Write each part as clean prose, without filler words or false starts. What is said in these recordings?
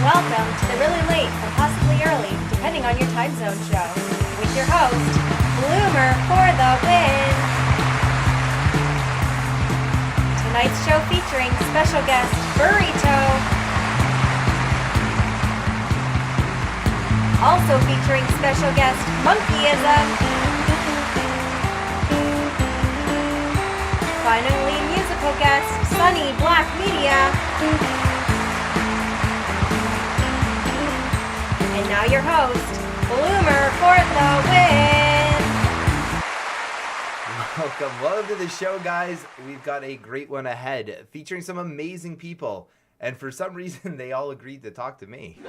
Welcome to the really late or possibly early, depending on your time zone show, with your host, Bloomer for the win. Tonight's show featuring special guest, Burytoe. Also featuring special guest, Monkeyism. Finally, musical guest, Sunny Black Media. And now your host, Bloomer for the win. Welcome to the show, guys. We've got a great one ahead, featuring some amazing people. And for some reason, they all agreed to talk to me.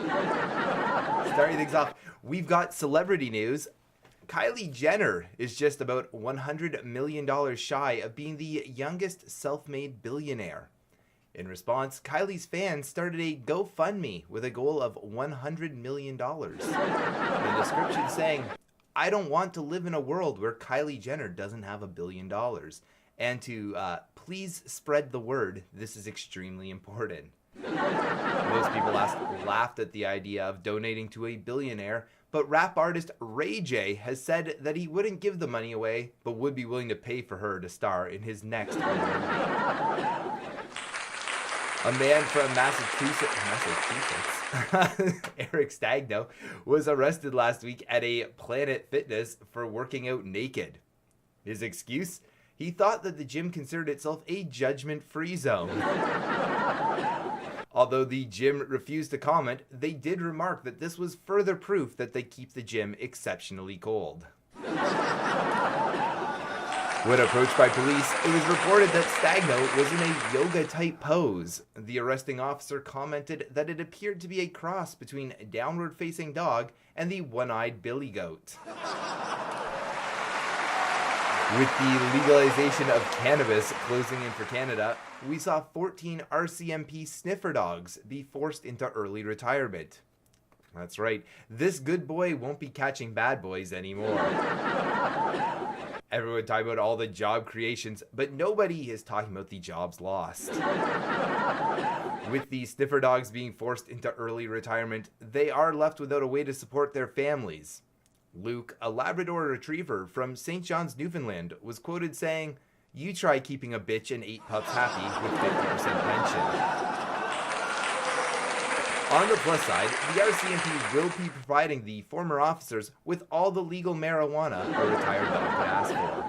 Starting things off, we've got celebrity news. Kylie Jenner is just about $100 million shy of being the youngest self-made billionaire. In response, Kylie's fans started a GoFundMe with a goal of $100 million. The description saying, "I don't want to live in a world where Kylie Jenner doesn't have $1 billion. And to please spread the word, this is extremely important." Most people laughed at the idea of donating to a billionaire, but rap artist Ray J has said that he wouldn't give the money away, but would be willing to pay for her to star in his next movie. A man from Massachusetts, Eric Stagno, was arrested last week at a Planet Fitness for working out naked. His excuse? He thought that the gym considered itself a judgment-free zone. Although the gym refused to comment, they did remark that this was further proof that they keep the gym exceptionally cold. When approached by police, it was reported that Stagno was in a yoga-type pose. The arresting officer commented that it appeared to be a cross between a downward-facing dog and the one-eyed billy goat. With the legalization of cannabis closing in for Canada, we saw 14 RCMP sniffer dogs be forced into early retirement. That's right, this good boy won't be catching bad boys anymore. Everyone talking about all the job creations, but nobody is talking about the jobs lost. With the sniffer dogs being forced into early retirement, they are left without a way to support their families. Luke, a Labrador retriever from St. John's, Newfoundland, was quoted saying, "You try keeping a bitch and 8 pups happy with 50% pension." On the plus side, the RCMP will be providing the former officers with all the legal marijuana a retired dog could ask for.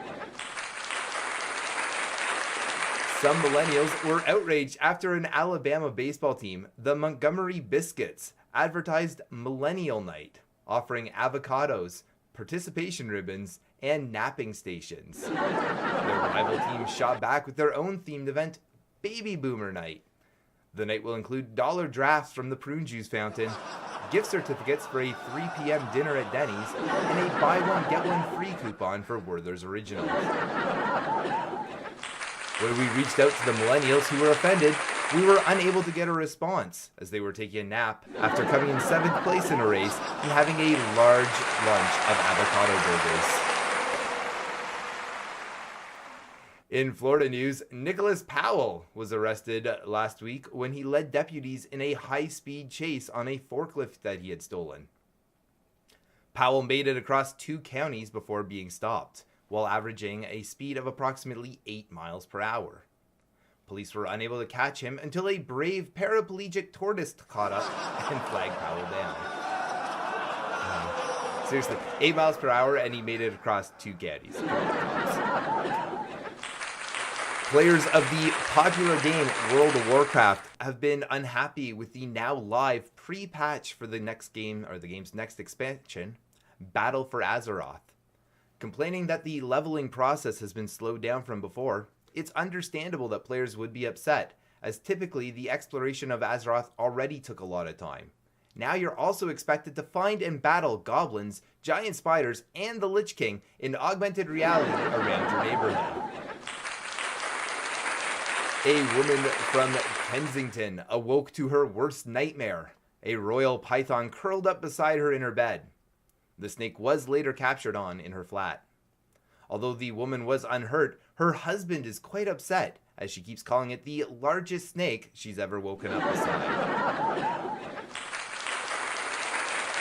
Some millennials were outraged after an Alabama baseball team, the Montgomery Biscuits, advertised Millennial Night, offering avocados, participation ribbons, and napping stations. Their rival team shot back with their own themed event, Baby Boomer Night. The night will include dollar drafts from the prune juice fountain, gift certificates for a 3 p.m. dinner at Denny's, and a buy one get one free coupon for Werther's Originals. When we reached out to the millennials who were offended, we were unable to get a response, as they were taking a nap after coming in 7th place in a race and having a large lunch of avocado burgers. In Florida news, Nicholas Powell was arrested last week when he led deputies in a high-speed chase on a forklift that he had stolen. Powell made it across 2 counties before being stopped, while averaging a speed of approximately 8 miles per hour. Police were unable to catch him until a brave paraplegic tortoise caught up and flagged Powell down. Seriously, 8 miles per hour and he made it across 2 counties. Come on, cops. Players of the popular game World of Warcraft have been unhappy with the now live pre-patch for the next game, or the game's next expansion, Battle for Azeroth. Complaining that the leveling process has been slowed down from before, it's understandable that players would be upset, as typically the exploration of Azeroth already took a lot of time. Now you're also expected to find and battle goblins, giant spiders, and the Lich King in augmented reality around your neighborhood. A woman from Kensington awoke to her worst nightmare, a royal python curled up beside her in her bed. The snake was later captured in her flat. Although the woman was unhurt, her husband is quite upset, as she keeps calling it the largest snake she's ever woken up beside.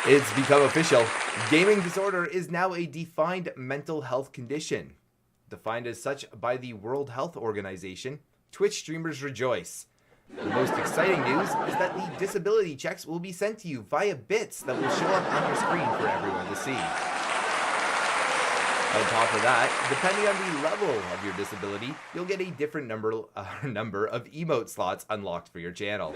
It's become official. Gaming disorder is now a defined mental health condition. Defined as such by the World Health Organization, Twitch streamers rejoice. The most exciting news is that the disability checks will be sent to you via bits that will show up on your screen for everyone to see. On top of that, depending on the level of your disability, you'll get a different number of emote slots unlocked for your channel.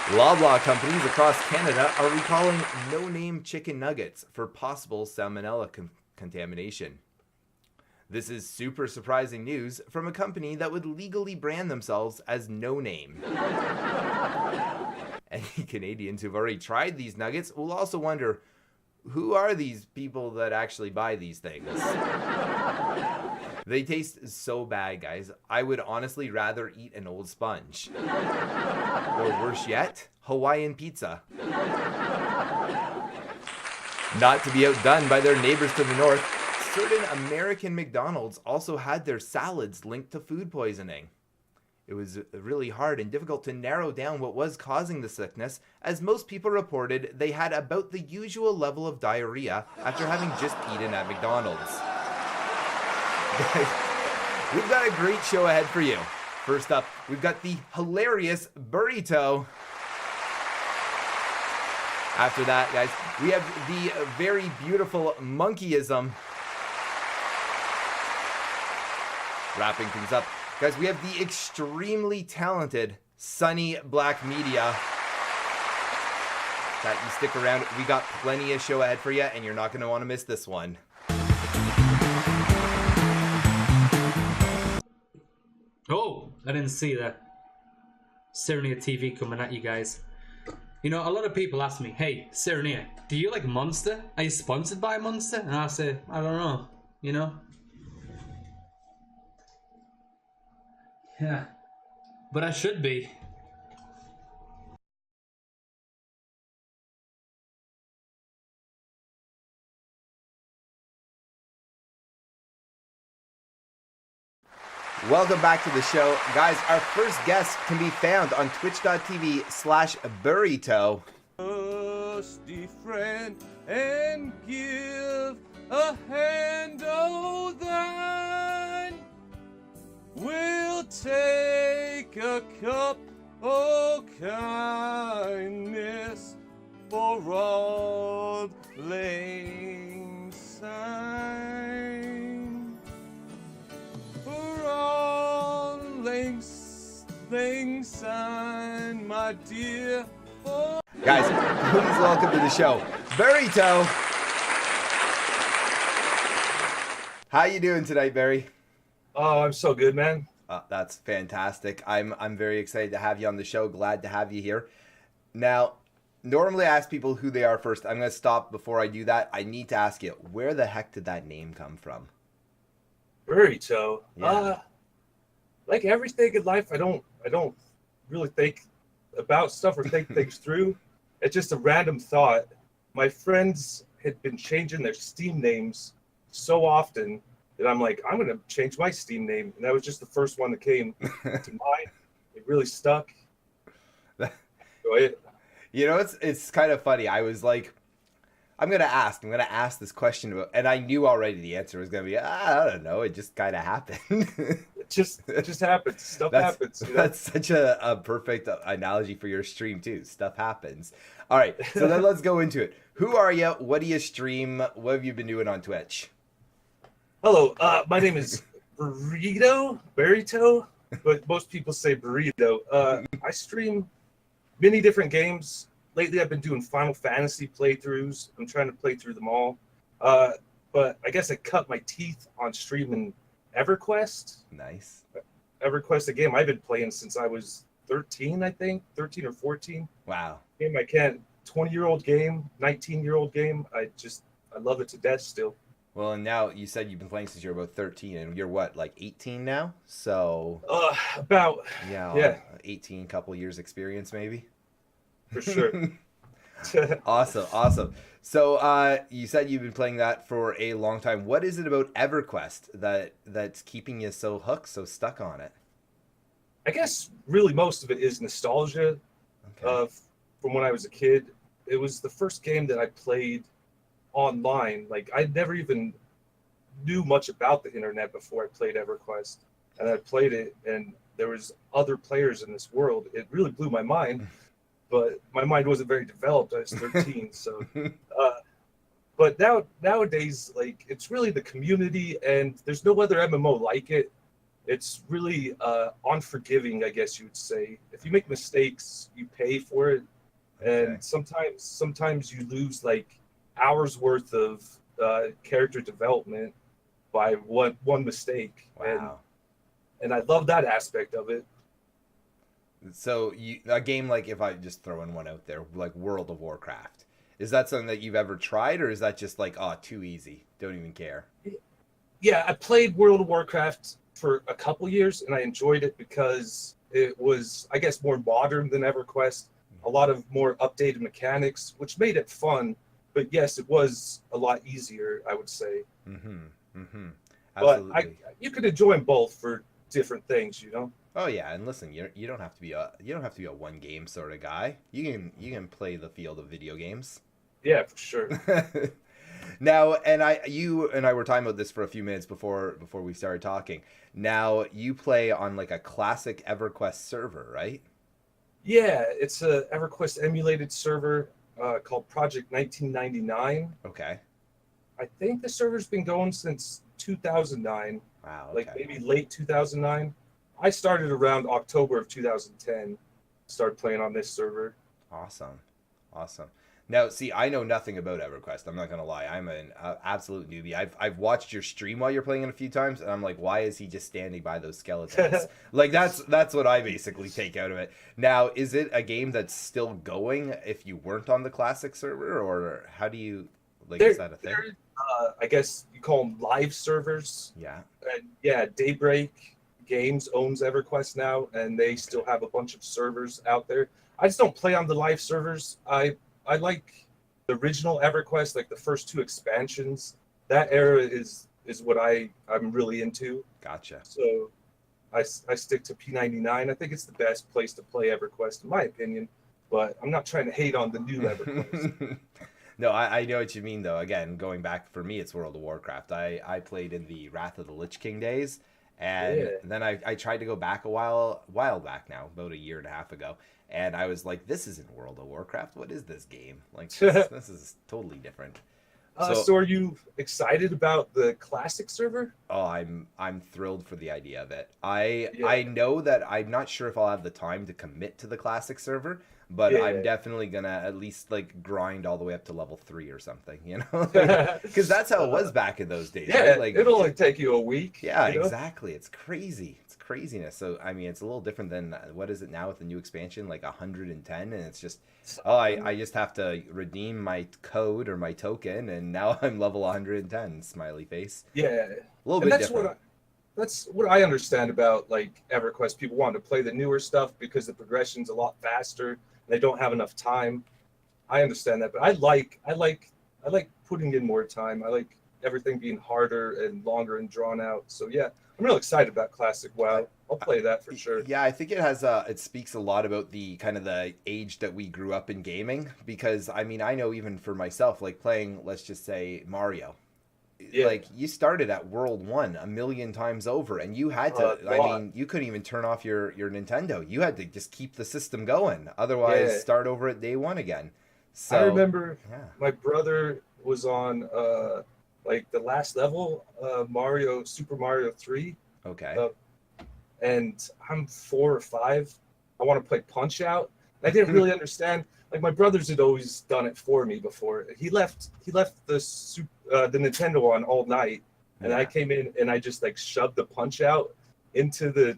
Loblaw companies across Canada are recalling no-name chicken nuggets for possible salmonella contamination. This is super surprising news from a company that would legally brand themselves as No Name. Any Canadians who've already tried these nuggets will also wonder, who are these people that actually buy these things? They taste so bad, guys. I would honestly rather eat an old sponge. Or worse yet, Hawaiian pizza. Not to be outdone by their neighbors to the north, certain American McDonald's also had their salads linked to food poisoning. It was really hard and difficult to narrow down what was causing the sickness, as most people reported they had about the usual level of diarrhea after having just eaten at McDonald's. We've got a great show ahead for you. First up, we've got the hilarious Burytoe. After that, guys, we have the very beautiful Monkeyism. Wrapping things up, guys, we have the extremely talented Sunny Black Media. That you stick around, we got plenty of show ahead for you, and you're not going to want to miss this one. Oh, I didn't see that. Serenia TV coming at you guys. You know, a lot of people ask me, hey, Serenia, do you like Monster? Are you sponsored by Monster? And I say, I don't know, you know? Yeah, but I should be. Welcome back to the show. Guys, our first guest can be found on twitch.tv/Burytoe. Trusty friend, and give a hand, oh thine. We'll take a cup, oh kindness, for all lame sign. For all lame sign, my dear. Oh. Guys, please welcome to the show, Burytoe. How you doing tonight, Barry? Oh, I'm so good, man. That's fantastic. I'm very excited to have you on the show. Glad to have you here. Now, normally I ask people who they are first. I'm going to stop before I do that. I need to ask you, where the heck did that name come from? Burytoe. Yeah. Like everything in life, I don't really think about stuff or think things through. It's just a random thought. My friends had been changing their Steam names so often that I'm like, I'm gonna change my Steam name, and that was just the first one that came to mind. It really stuck. You know, it's kind of funny. I was like, I'm gonna ask this question about, and I knew already the answer was gonna be, I don't know. It just kind of happened. It just happens. Stuff happens. You know? That's such a perfect analogy for your stream too. Stuff happens. All right, so then let's go into it. Who are you? What do you stream? What have you been doing on Twitch? Hello, my name is Burytoe, but most people say burrito. I stream many different games. Lately, I've been doing Final Fantasy playthroughs. I'm trying to play through them all. But I guess I cut my teeth on streaming EverQuest. Nice. EverQuest, a game I've been playing since I was 13, I think. 13 or 14. Wow. Game I can't. 20-year-old game, 19-year-old game. I love it to death still. Well, and now you said you've been playing since you're about 13, and you're what, like 18 now? So about yeah, 18, couple years experience maybe. For sure. Awesome. So you said you've been playing that for a long time. What is it about EverQuest that's keeping you so hooked, so stuck on it? I guess really most of it is nostalgia of from when I was a kid. It was the first game that I played online. Like I never even knew much about the internet before I played EverQuest, and I played it, and there was other players in this world. It really blew my mind, but my mind wasn't very developed. I was 13, so. But nowadays, like it's really the community, and there's no other MMO like it. It's really unforgiving, I guess you would say. If you make mistakes, you pay for it, and sometimes you lose like hours worth of character development by one mistake. Wow. And I love that aspect of it. So a game like, if I just throw in one out there, like World of Warcraft, is that something that you've ever tried, or is that just like, oh, too easy, don't even care? Yeah, I played World of Warcraft for a couple years, and I enjoyed it because it was, I guess, more modern than EverQuest. A lot of more updated mechanics, which made it fun. But yes, it was a lot easier, I would say. Absolutely. But you could enjoy them both for different things, you know. Oh yeah, and listen, you don't have to be a one game sort of guy. You can play the field of video games. Yeah, for sure. Now, you and I were talking about this for a few minutes before we started talking. Now, you play on like a classic EverQuest server, right? Yeah, it's a EverQuest emulated server called Project 1999. Okay. I think the server's been going since 2009. Wow. Okay. Like maybe late 2009. I started around October of 2010. Started playing on this server. Awesome. Now, see, I know nothing about EverQuest. I'm not gonna lie. I'm an absolute newbie. I've watched your stream while you're playing it a few times, and I'm like, why is he just standing by those skeletons? Like that's what I basically take out of it. Now, is it a game that's still going if you weren't on the classic server, or how do you like? Is that a thing? I guess you call them live servers. Yeah. And yeah, Daybreak Games owns EverQuest now, and they still have a bunch of servers out there. I just don't play on the live servers. I like the original EverQuest, like the first two expansions. That era is what I'm really into. Gotcha. So I stick to P99. I think it's the best place to play EverQuest, in my opinion. But I'm not trying to hate on the new EverQuest. No, I know what you mean, though. Again, going back, for me, it's World of Warcraft. I played in the Wrath of the Lich King days, and then I tried to go back a while back now, about a year and a half ago, and I was like, this isn't World of Warcraft. What is this game? Like, this is totally different. So are you excited about the classic server? Oh, I'm thrilled for the idea of it. I know that I'm not sure if I'll have the time to commit to the classic server, but I'm definitely gonna at least like grind all the way up to level 3 or something, you know, because that's how it was back in those days. Yeah, right? Like it'll only take you a week. Yeah, you know? exactly. It's crazy. It's craziness. So I mean, it's a little different than what is it now with the new expansion, like 110, and it's just I just have to redeem my code or my token, and now I'm level 110. Smiley face. Yeah, a little bit different. That's what I understand about like EverQuest. People want to play the newer stuff because the progression's a lot faster. They don't have enough time. I understand that, but I like putting in more time. I like everything being harder and longer and drawn out. So yeah, I'm real excited about Classic WoW. I'll play that for sure. Yeah, I think it has it speaks a lot about the kind of the age that we grew up in gaming, because I mean, I know even for myself, like playing, let's just say Mario. Yeah. Like you started at World 1 a million times over, and you had to I mean, you couldn't even turn off your Nintendo. You had to just keep the system going, otherwise start over at day 1 again. So I remember my brother was on like the last level, Super Mario 3. Okay. And I'm 4 or 5. I want to play Punch Out. I didn't really understand. Like my brothers had always done it for me before. He left the Nintendo on all night, and I came in and I just like shoved the Punch Out into the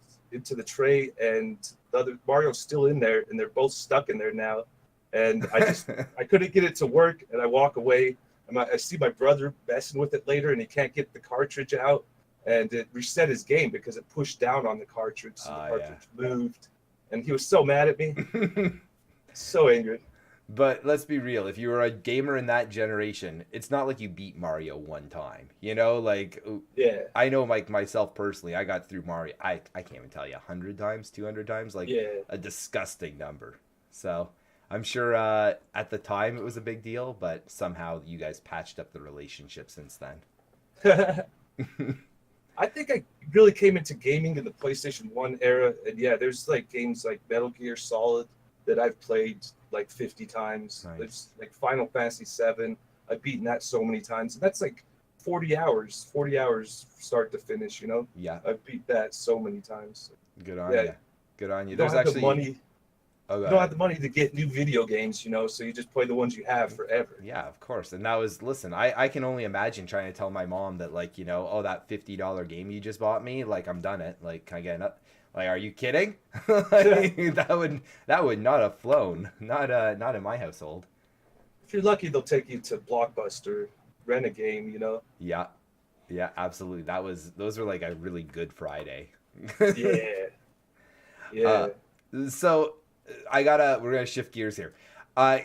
tray, and the other Mario's still in there, and they're both stuck in there now. And I couldn't get it to work, and I walk away. And I see my brother messing with it later, and he can't get the cartridge out, and it reset his game because it pushed down on the cartridge, so the cartridge moved, and he was so mad at me. So angry. But let's be real, if you were a gamer in that generation, it's not like you beat Mario one time, you know, like I know like myself personally, I got through Mario, I can't even tell you, 100 times, 200 times, like a disgusting number. So I'm sure at the time it was a big deal, but somehow you guys patched up the relationship since then. I think I really came into gaming in the PlayStation 1 era. And yeah, there's like games like Metal Gear Solid that I've played like 50 times. Nice. There's like Final Fantasy 7. I've beaten that so many times. And that's like 40 hours start to finish, you know? Yeah. I've beat that so many times. Good on Yeah. you. Good on you. You don't There's have actually the money. Oh, You don't have the money to get new video games, you know, so you just play the ones you have forever. Yeah, of course. And that was, listen, I can only imagine trying to tell my mom that, like, you know, oh, that $50 game you just bought me, like, I'm done it. Like, can I get it? Like, are you kidding? Like, that would not have flown. Not in my household. If you're lucky, they'll take you to Blockbuster, rent a game, you know? Yeah. Yeah, absolutely. Those were like a really good Friday. Yeah. Yeah. So we're gonna shift gears here.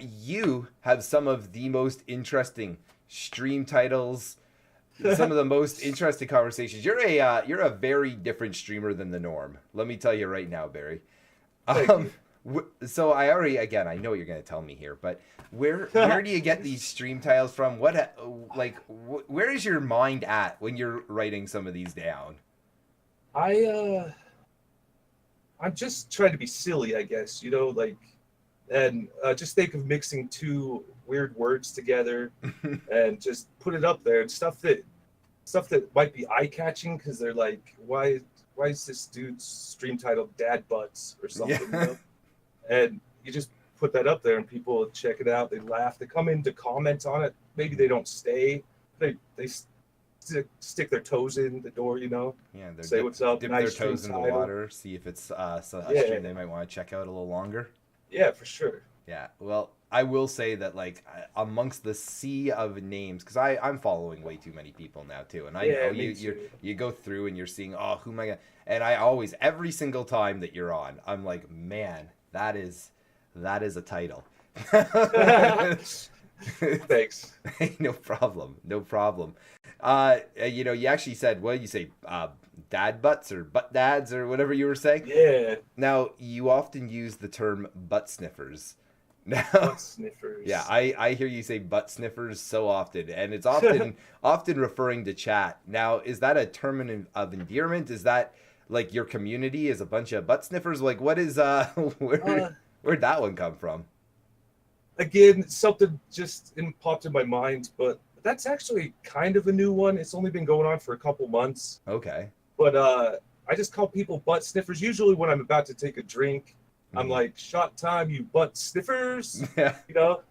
You have some of the most interesting stream titles, some of the most interesting conversations. You're a very different streamer than the norm. Let me tell you right now, Barry. So I know what you're gonna tell me here, but where do you get these stream titles from? Where is your mind at when you're writing some of these down? I'm just trying to be silly, I guess, you know, like, and just think of mixing two weird words together and just put it up there, and stuff that might be eye catching because they're like, why is this dude's stream titled Dad Butts or something? Yeah. You know? And you just put that up there and people check it out, they laugh, they come in to comment on it. Maybe they don't stay, they stick their toes in the door, you know. Yeah, say what's up, dip nice their toes in the title. water, see if it's a Yeah. stream they might want to check out a little longer. Yeah, for sure. Yeah, well, I will say that, like, amongst the sea of names, because I'm following way too many people now too, and I know me too. you go through and you're seeing, oh, who am I gonna? And I always, every single time that you're on, I'm like, man, that is a title. Thanks. No problem. You know, you actually said, what did you say? Dad butts or butt dads or whatever you were saying? Yeah. Now, you often use the term butt sniffers. Now, Butt sniffers. yeah, I hear you say butt sniffers so often, and it's often referring to chat. Now, is that a term of endearment? Is that like your community is a bunch of butt sniffers? Like, what is where'd that one come from? Again, something just popped in my mind, but that's actually kind of a new one. It's only been going on for a couple months. Okay. But I just call people butt sniffers. Usually when I'm about to take a drink, I'm like, shot time, you butt sniffers, Yeah. you know?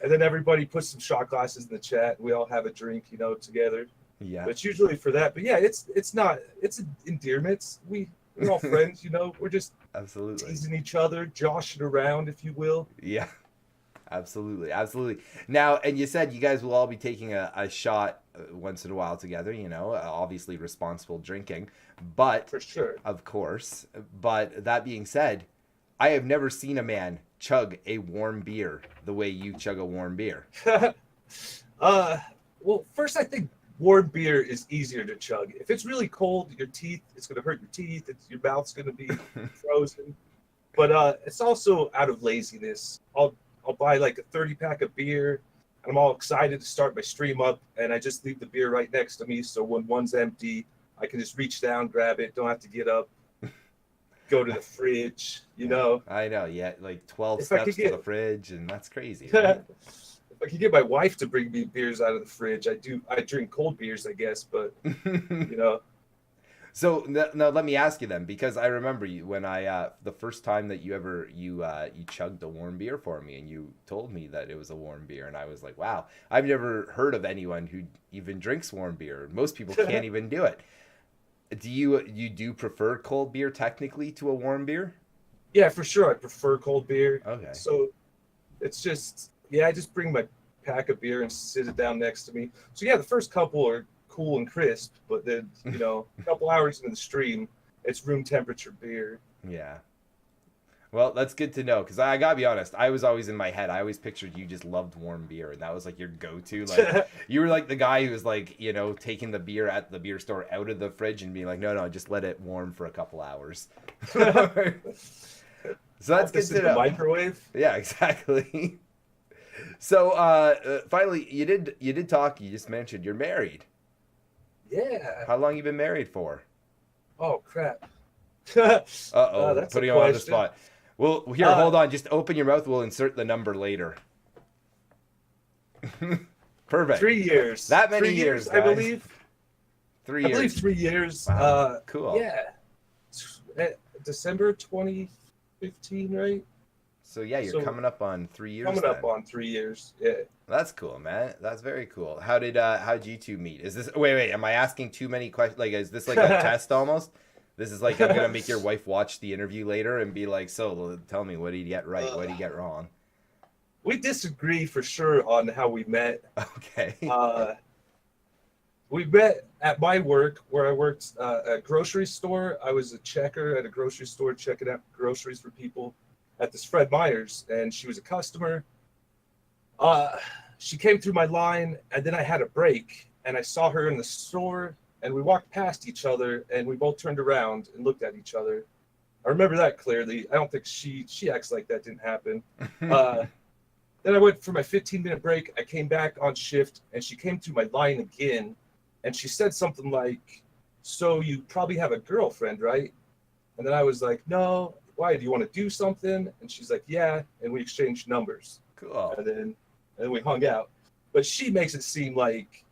And then everybody puts some shot glasses in the chat, and we all have a drink, you know, together. Yeah. But it's usually for that. But yeah, it's an endearment. We're all friends, you know? We're just Absolutely. teasing each other, joshing around, if you will. Yeah. Absolutely. Now, and you said you guys will all be taking a shot once in a while together, you know, obviously responsible drinking, but For sure. of course, but that being said, I have never seen a man chug a warm beer the way you chug a warm beer. Well, first I think warm beer is easier to chug. If it's really cold, it's going to hurt your teeth. Your mouth's going to be frozen. But it's also out of laziness. I'll buy like a 30-pack of beer, and I'm all excited to start my stream up, and I just leave the beer right next to me. So when one's empty, I can just reach down, grab it, don't have to get up, go to the fridge, you know. I know, yeah, like 12 If I steps could to get- the fridge, and that's crazy. Right? If I could get my wife to bring me beers out of the fridge, I do. I drink cold beers, I guess, but you know. So now let me ask you then, because I remember you when the first time that you chugged a warm beer for me, and you told me that it was a warm beer, and I was like, wow, I've never heard of anyone who even drinks warm beer. Most people can't even do it. Do you prefer cold beer technically to a warm beer? Yeah, for sure. I prefer cold beer. Okay. So it's just, I just bring my pack of beer and sit it down next to me. So yeah, the first couple are cool and crisp, but then, you know, a couple hours into the stream, it's room temperature beer. Yeah. Well, that's good to know, because I gotta be honest, I was always in my head, I always pictured you just loved warm beer, and that was like your go-to. Like, you were like the guy who was like, you know, taking the beer at the beer store out of the fridge and being like, no, just let it warm for a couple hours. So that's good this to in the know. microwave. Yeah, exactly. So finally, you did talk. You just mentioned you're married. Yeah. How long you been married for? Oh crap. Uh-oh, That's a putting you on the question. spot. Well, here, hold on. Just open your mouth. We'll insert the number later. Perfect. 3 years. That many 3 years, I guys. believe. 3 I years. believe 3 years. Wow. Cool. Yeah. December 2015, right? So yeah, you're coming up on 3 years. Coming up on 3 years. Yeah. That's cool, man. That's very cool. How'd you two meet? Is this wait? Am I asking too many questions? Like, is this like a test almost? This is like I'm gonna make your wife watch the interview later and be like, so tell me, what did you get right? What did you get wrong? We disagree for sure on how we met. Okay. We met at my work where I worked at a grocery store. I was a checker at a grocery store checking out groceries for people at this Fred Meyer's, and she was a customer. She came through my line, and then I had a break, and I saw her in the store, and we walked past each other, and we both turned around and looked at each other. I remember that clearly. I don't think she acts like that didn't happen. Then I went for my 15-minute break. I came back on shift, and she came through my line again, and she said something like, "So you probably have a girlfriend, right?" And then I was like, "No. Why? Do you want to do something?" And she's like, "Yeah." And we exchanged numbers. Cool. And then we hung out. But she makes it seem like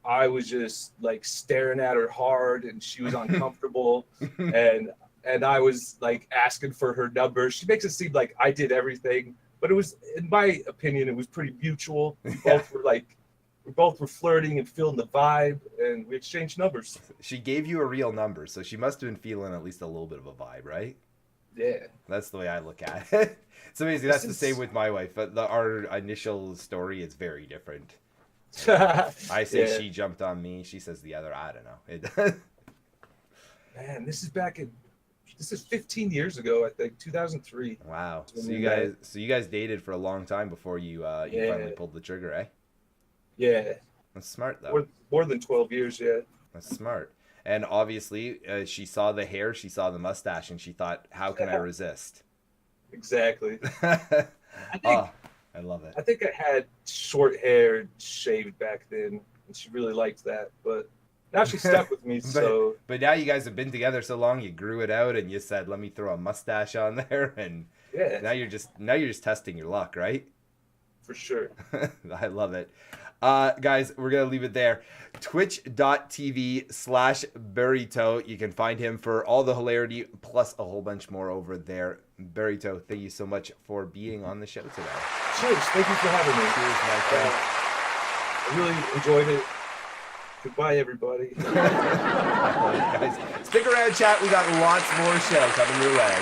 I was just like staring at her hard, and she was uncomfortable, and I was like asking for her number. She makes it seem like I did everything. But it was, in my opinion, it was pretty mutual. We both were flirting and feeling the vibe, and we exchanged numbers. She gave you a real number, so she must have been feeling at least a little bit of a vibe, right? Yeah. That's the way I look at it. It's amazing. That's the same with my wife. But our initial story is very different. I say she jumped on me. She says the other. I don't know. Man, this is 15 years ago, I think, 2003. Wow. So you guys dated for a long time before you finally pulled the trigger, eh? Yeah. That's smart, though. More than 12 years, yeah. That's smart. And obviously, she saw the hair, she saw the mustache, and she thought, how can I resist? Exactly. I love it. I think I had short hair shaved back then, and she really liked that. But now she's stuck with me, so... But now you guys have been together so long, you grew it out, and you said, let me throw a mustache on there, and now you're just testing your luck, right? For sure. I love it. Guys, we're going to leave it there. Twitch.tv/Burytoe. You can find him for all the hilarity, plus a whole bunch more over there. Burytoe, thank you so much for being on the show today. Cheers. Thank you for having me. Cheers, my friend. I really enjoyed it. Goodbye, everybody. Guys, stick around, chat. We got lots more show coming your way.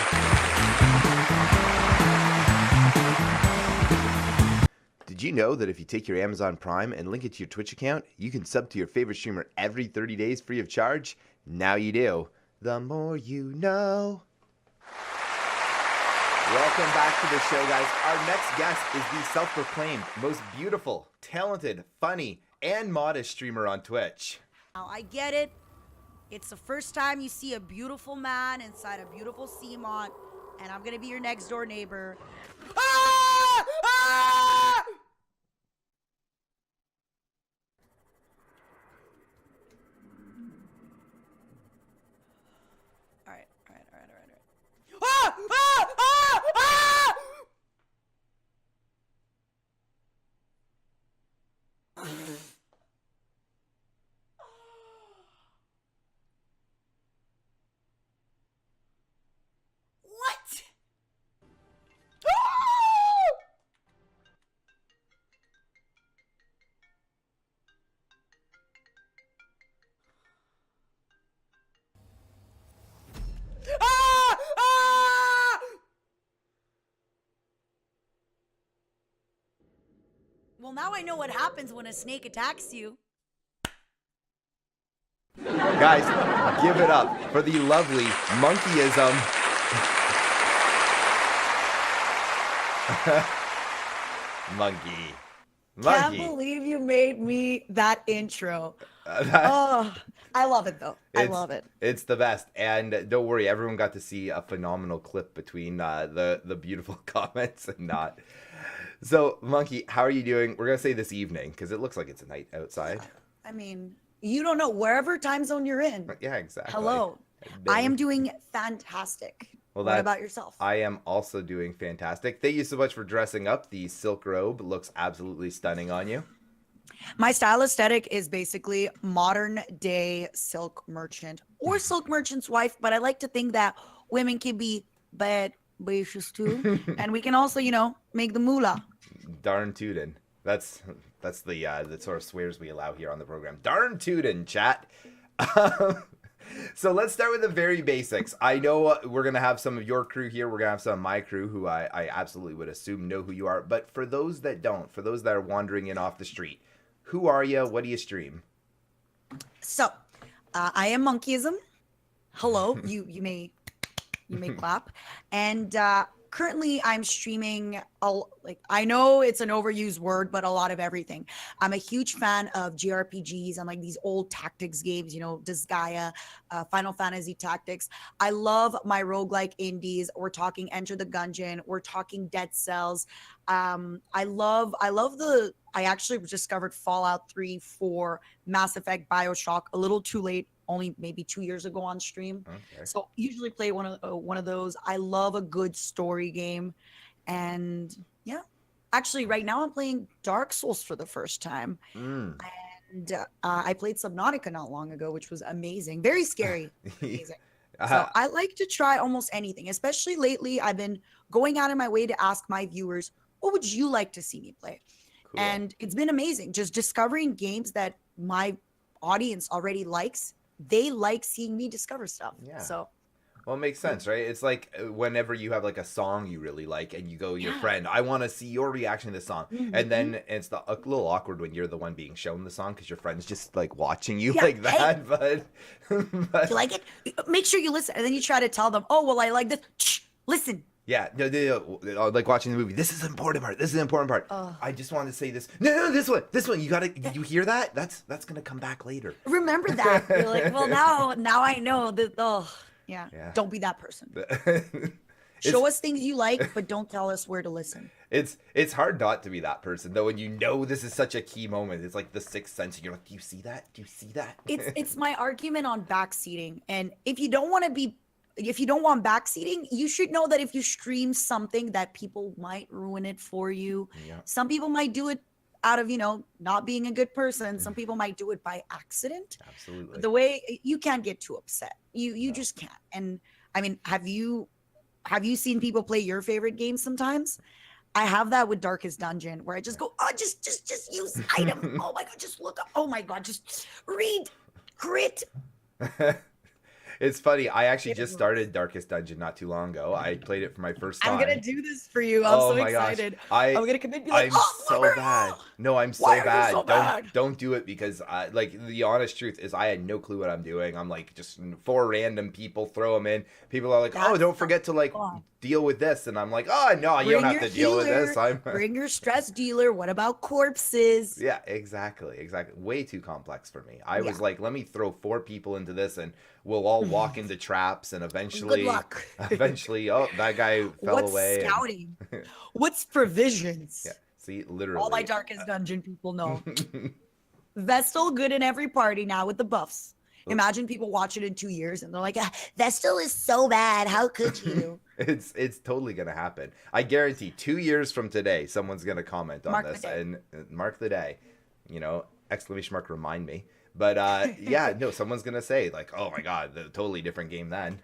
Did you know that if you take your Amazon Prime and link it to your Twitch account, you can sub to your favorite streamer every 30 days free of charge? Now you do. The more you know. Welcome back to the show, guys. Our next guest is the self-proclaimed most beautiful, talented, funny, and modest streamer on Twitch. Now, I get it. It's the first time you see a beautiful man inside a beautiful Seamont, and I'm gonna be your next door neighbor. Ah! Ah! All right. Ah! Ah! Ah! Ah! What? Ah! Ah! Well, now I know what happens when a snake attacks you. Guys, give it up for the lovely Monkeyism. Monkey. Can't believe you made me that intro. Oh, I love it though. I It's love it. it's the best, and don't worry, everyone got to see a phenomenal clip between the beautiful comments and not. So, Monkey, how are you doing? We're gonna say this evening because it looks like it's a night outside. I mean, you don't know wherever time zone you're in. Yeah, exactly. Hello. I am doing fantastic. Well, What about yourself? I am also doing fantastic. Thank you so much for dressing up. The silk robe looks absolutely stunning on you. My style aesthetic is basically modern day silk merchant or silk merchant's wife, but I like to think that women can be bad bitches too. And we can also, make the moolah. Darn tootin'. That's the sort of swears we allow here on the program. Darn tootin', chat. So let's start with the very basics. I know we're going to have some of your crew here. We're going to have some of my crew who I absolutely would assume know who you are. But for those that don't, for those that are wandering in off the street, who are you? What do you stream? So, I am Monkeyism. Hello, you may clap. And currently, I'm streaming. I know it's an overused word, but a lot of everything. I'm a huge fan of JRPGs and like these old tactics games. Disgaea, Final Fantasy Tactics. I love my roguelike indies. We're talking Enter the Gungeon. We're talking Dead Cells. I actually discovered Fallout 3, 4, Mass Effect, BioShock a little too late, only maybe 2 years ago on stream. Okay. So usually play one of those. I love a good story game. And yeah, actually right now I'm playing Dark Souls for the first time. And I played Subnautica not long ago, which was amazing. Very scary. Amazing. So I like to try almost anything, especially lately. I've been going out of my way to ask my viewers, what would you like to see me play? Cool. And it's been amazing just discovering games that my audience already likes. They like seeing me discover stuff. Yeah. So, well, it makes sense, right? It's like whenever you have like a song you really like and you go, your friend, I want to see your reaction to the song. Mm-hmm. And then it's a little awkward when you're the one being shown the song because your friend's just like watching you like that. Hey, but you like it? Make sure you listen. And then you try to tell them, oh, well, I like this. Shh, listen. Yeah, no, like watching the movie. This is an important part. This is an important part. I just wanted to say this. No, this one. You gotta. You hear that? That's gonna come back later. Remember that. You're like, well, now I know that. Oh, yeah. Don't be that person. Show us things you like, but don't tell us where to listen. It's hard not to be that person though when you know this is such a key moment. It's like the sixth sense. And you're like, do you see that? Do you see that? It's my argument on backseating, and if you don't want backseating, you should know that if you stream something that people might ruin it for you. Yeah. Some people might do it out of, not being a good person. Some people might do it by accident. Absolutely. The way you can't get too upset. You just can't. And I mean, have you seen people play your favorite games sometimes? I have that with Darkest Dungeon where I just go, oh, just use item. Oh my God, just look up. Oh my God, just read, crit. It's funny. I actually just started Darkest Dungeon not too long ago. I played it for my first time. I'm gonna do this for you. I'm so excited. I'm gonna commit. And be like, I'm so bad. No, I'm so bad. So bad. Don't do it because the honest truth is I had no clue what I'm doing. I'm like just 4 random people, throw them in. People are like, oh, don't forget to like deal with this, and I'm like, oh no, you don't have to deal with this. Bring your stress dealer. What about corpses? Yeah, exactly. Way too complex for me. I was like, let me throw 4 people into this, and we'll all walk into traps, and eventually, good luck. Oh, that guy fell away. What's scouting? What's provisions? Yeah, see, literally. All my Darkest Dungeon people know. Vestal good in every party now with the buffs. Imagine people watch it in 2 years and they're like, Vestal is so bad. How could you? It's totally gonna happen. I guarantee 2 years from today, someone's gonna comment on this and mark the day. Exclamation mark, remind me. But yeah, no, someone's gonna say like, "Oh my God, the totally different game then."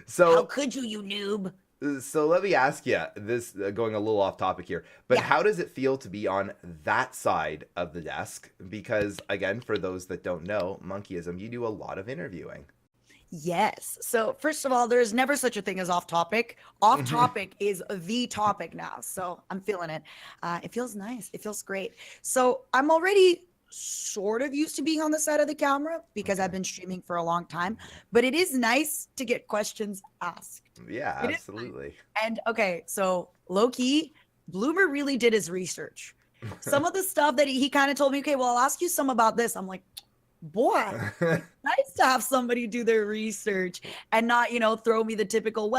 So how could you noob? So let me ask you this, going a little off topic here, but how does it feel to be on that side of the desk? Because again, for those that don't know, Monkeyism, you do a lot of interviewing. Yes. So first of all, there's never such a thing as off topic. Off topic is the topic now. So I'm feeling it. It feels nice. It feels great. So I'm already sort of used to being on the side of the camera because I've been streaming for a long time, but it is nice to get questions asked. Yeah, absolutely. And okay, so low key, Bloomer really did his research. some of the stuff that he kind of told me, okay, well, I'll ask you some about this. I'm like, boy, nice to have somebody do their research and not, throw me the typical,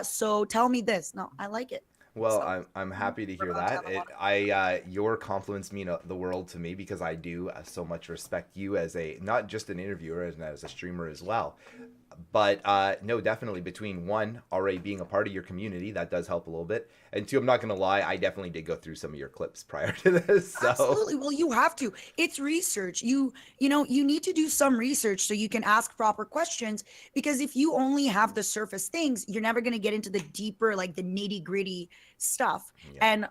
so tell me this. No, I like it. Well, So, I'm happy to hear about to that. have a lot Your compliments mean the world to me because I do so much respect you as not just an interviewer and as a streamer as well. But no, definitely between one, already being a part of your community, that does help a little bit. And two, I'm not going to lie, I definitely did go through some of your clips prior to this. So. Absolutely. Well, you have to. It's research. You need to do some research so you can ask proper questions, because if you only have the surface things, you're never going to get into the deeper, like the nitty-gritty stuff. Yeah. And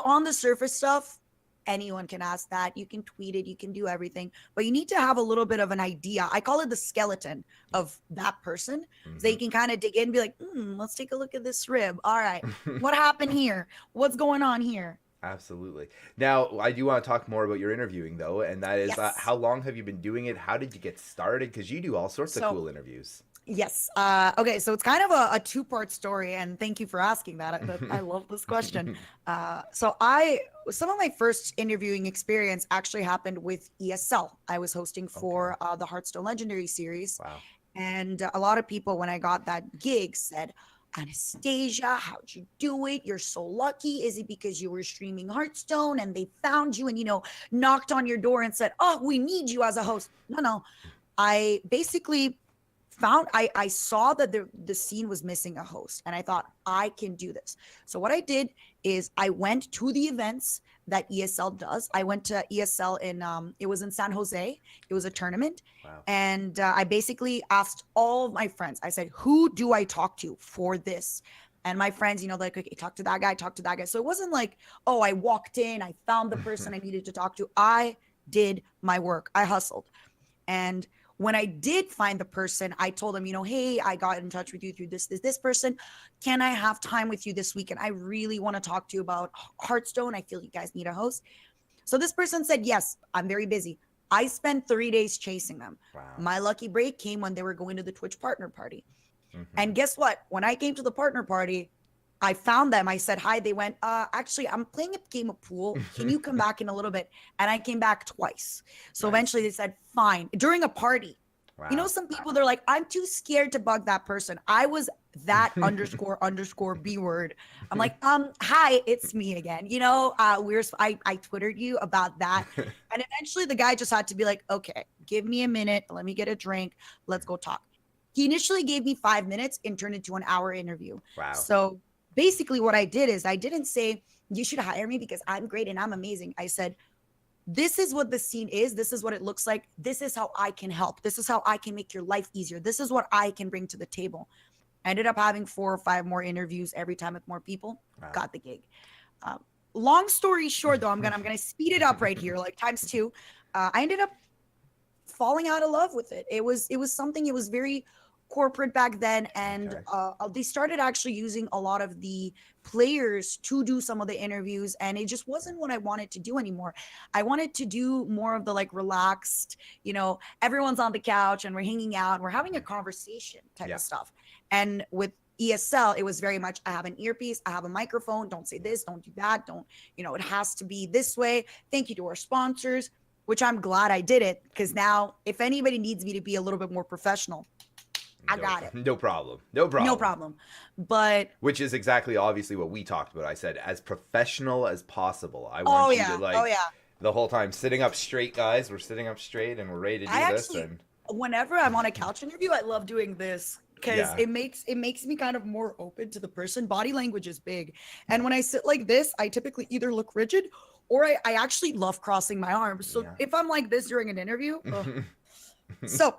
on the surface stuff, anyone can ask that. You can tweet it, you can do everything, but you need to have a little bit of an idea. I call it the skeleton of that person. So you can kind of dig in and be like, let's take a look at this rib. All right, what happened here? What's going on here? Absolutely. Now, I do want to talk more about your interviewing, though, and that is Yes. How long have you been doing it? How did you get started? Because you do all sorts of cool interviews. Yes. Okay. So it's kind of a two-part story, and thank you for asking that. I love this question. Some of my first interviewing experience actually happened with ESL. I was hosting for the Hearthstone Legendary Series. Wow. And a lot of people, when I got that gig, said, Anastasia, how'd you do it? You're so lucky. Is it because you were streaming Hearthstone and they found you and, knocked on your door and said, oh, we need you as a host? No. I basically I saw that the scene was missing a host, and I thought, I can do this. So what I did is I went to the events that ESL does. I went to ESL it was in San Jose. It was a tournament. Wow. And I basically asked all of my friends, I said, who do I talk to for this? And my friends, like, okay, talk to that guy, talk to that guy. So it wasn't like, oh, I walked in, I found the person I needed to talk to. I did my work. I hustled. And when I did find the person, I told them, hey, I got in touch with you through this person. Can I have time with you this weekend? I really want to talk to you about Hearthstone. I feel you guys need a host. So this person said, yes, I'm very busy. I spent 3 days chasing them. Wow. My lucky break came when they were going to the Twitch partner party. And guess what? When I came to the partner party, I found them. I said hi. They went, actually, I'm playing a game of pool. Can you come back in a little bit? And I came back twice. So eventually they said, fine. During a party. Wow. Some people, they're like, I'm too scared to bug that person. I was that underscore B word. I'm like, hi, it's me again. I Twittered you about that. And eventually the guy just had to be like, okay, give me a minute. Let me get a drink. Let's go talk. He initially gave me 5 minutes and turned into an hour interview. Wow. So basically what I did is I didn't say, you should hire me because I'm great and I'm amazing. I said, this is what the scene is. This is what it looks like. This is how I can help. This is how I can make your life easier. This is what I can bring to the table. I ended up having 4 or 5 more interviews every time with more people. Wow. Got the gig. Long story short, though, I'm gonna speed it up right here, like ×2. I ended up falling out of love with it. It was something. It was very corporate back then, and they started actually using a lot of the players to do some of the interviews, and it just wasn't what I wanted to do anymore. I wanted to do more of the like relaxed, everyone's on the couch and we're hanging out and we're having a conversation type of stuff. And with ESL, it was very much, I have an earpiece, I have a microphone, don't say this, don't do that, don't, it has to be this way. Thank you to our sponsors, which I'm glad I did it, because now if anybody needs me to be a little bit more professional, I got it. No problem. But which is exactly obviously what we talked about. I said as professional as possible. I want you to the whole time sitting up straight, guys. We're sitting up straight and we're ready to do this. And whenever I'm on a couch interview, I love doing this because it makes me kind of more open to the person. Body language is big. And when I sit like this, I typically either look rigid or I actually love crossing my arms. So if I'm like this during an interview, So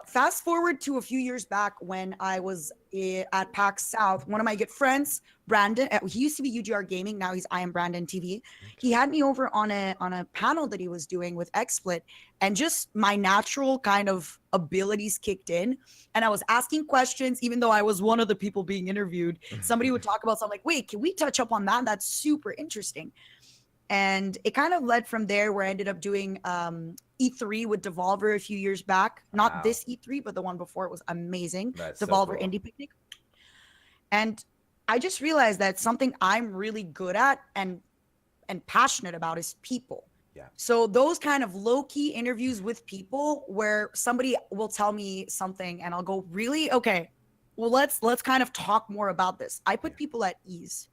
fast forward to a few years back when I was at PAX South, one of my good friends, Brandon, he used to be UGR Gaming. Now he's I Am Brandon TV. He had me over on a panel that he was doing with XSplit, and just my natural kind of abilities kicked in. And I was asking questions, even though I was one of the people being interviewed. Somebody would talk about something like, wait, can we touch up on that? That's super interesting. And it kind of led from there where I ended up doing E3 with Devolver a few years back. Not this E3, but the one before. It was amazing. That's Devolver so cool. Indie Picnic. And I just realized that something I'm really good at, and and passionate about is people. Yeah. So those kind of low-key interviews with people where somebody will tell me something and I'll go, really? Okay. Well, let's kind of talk more about this. I put people at ease.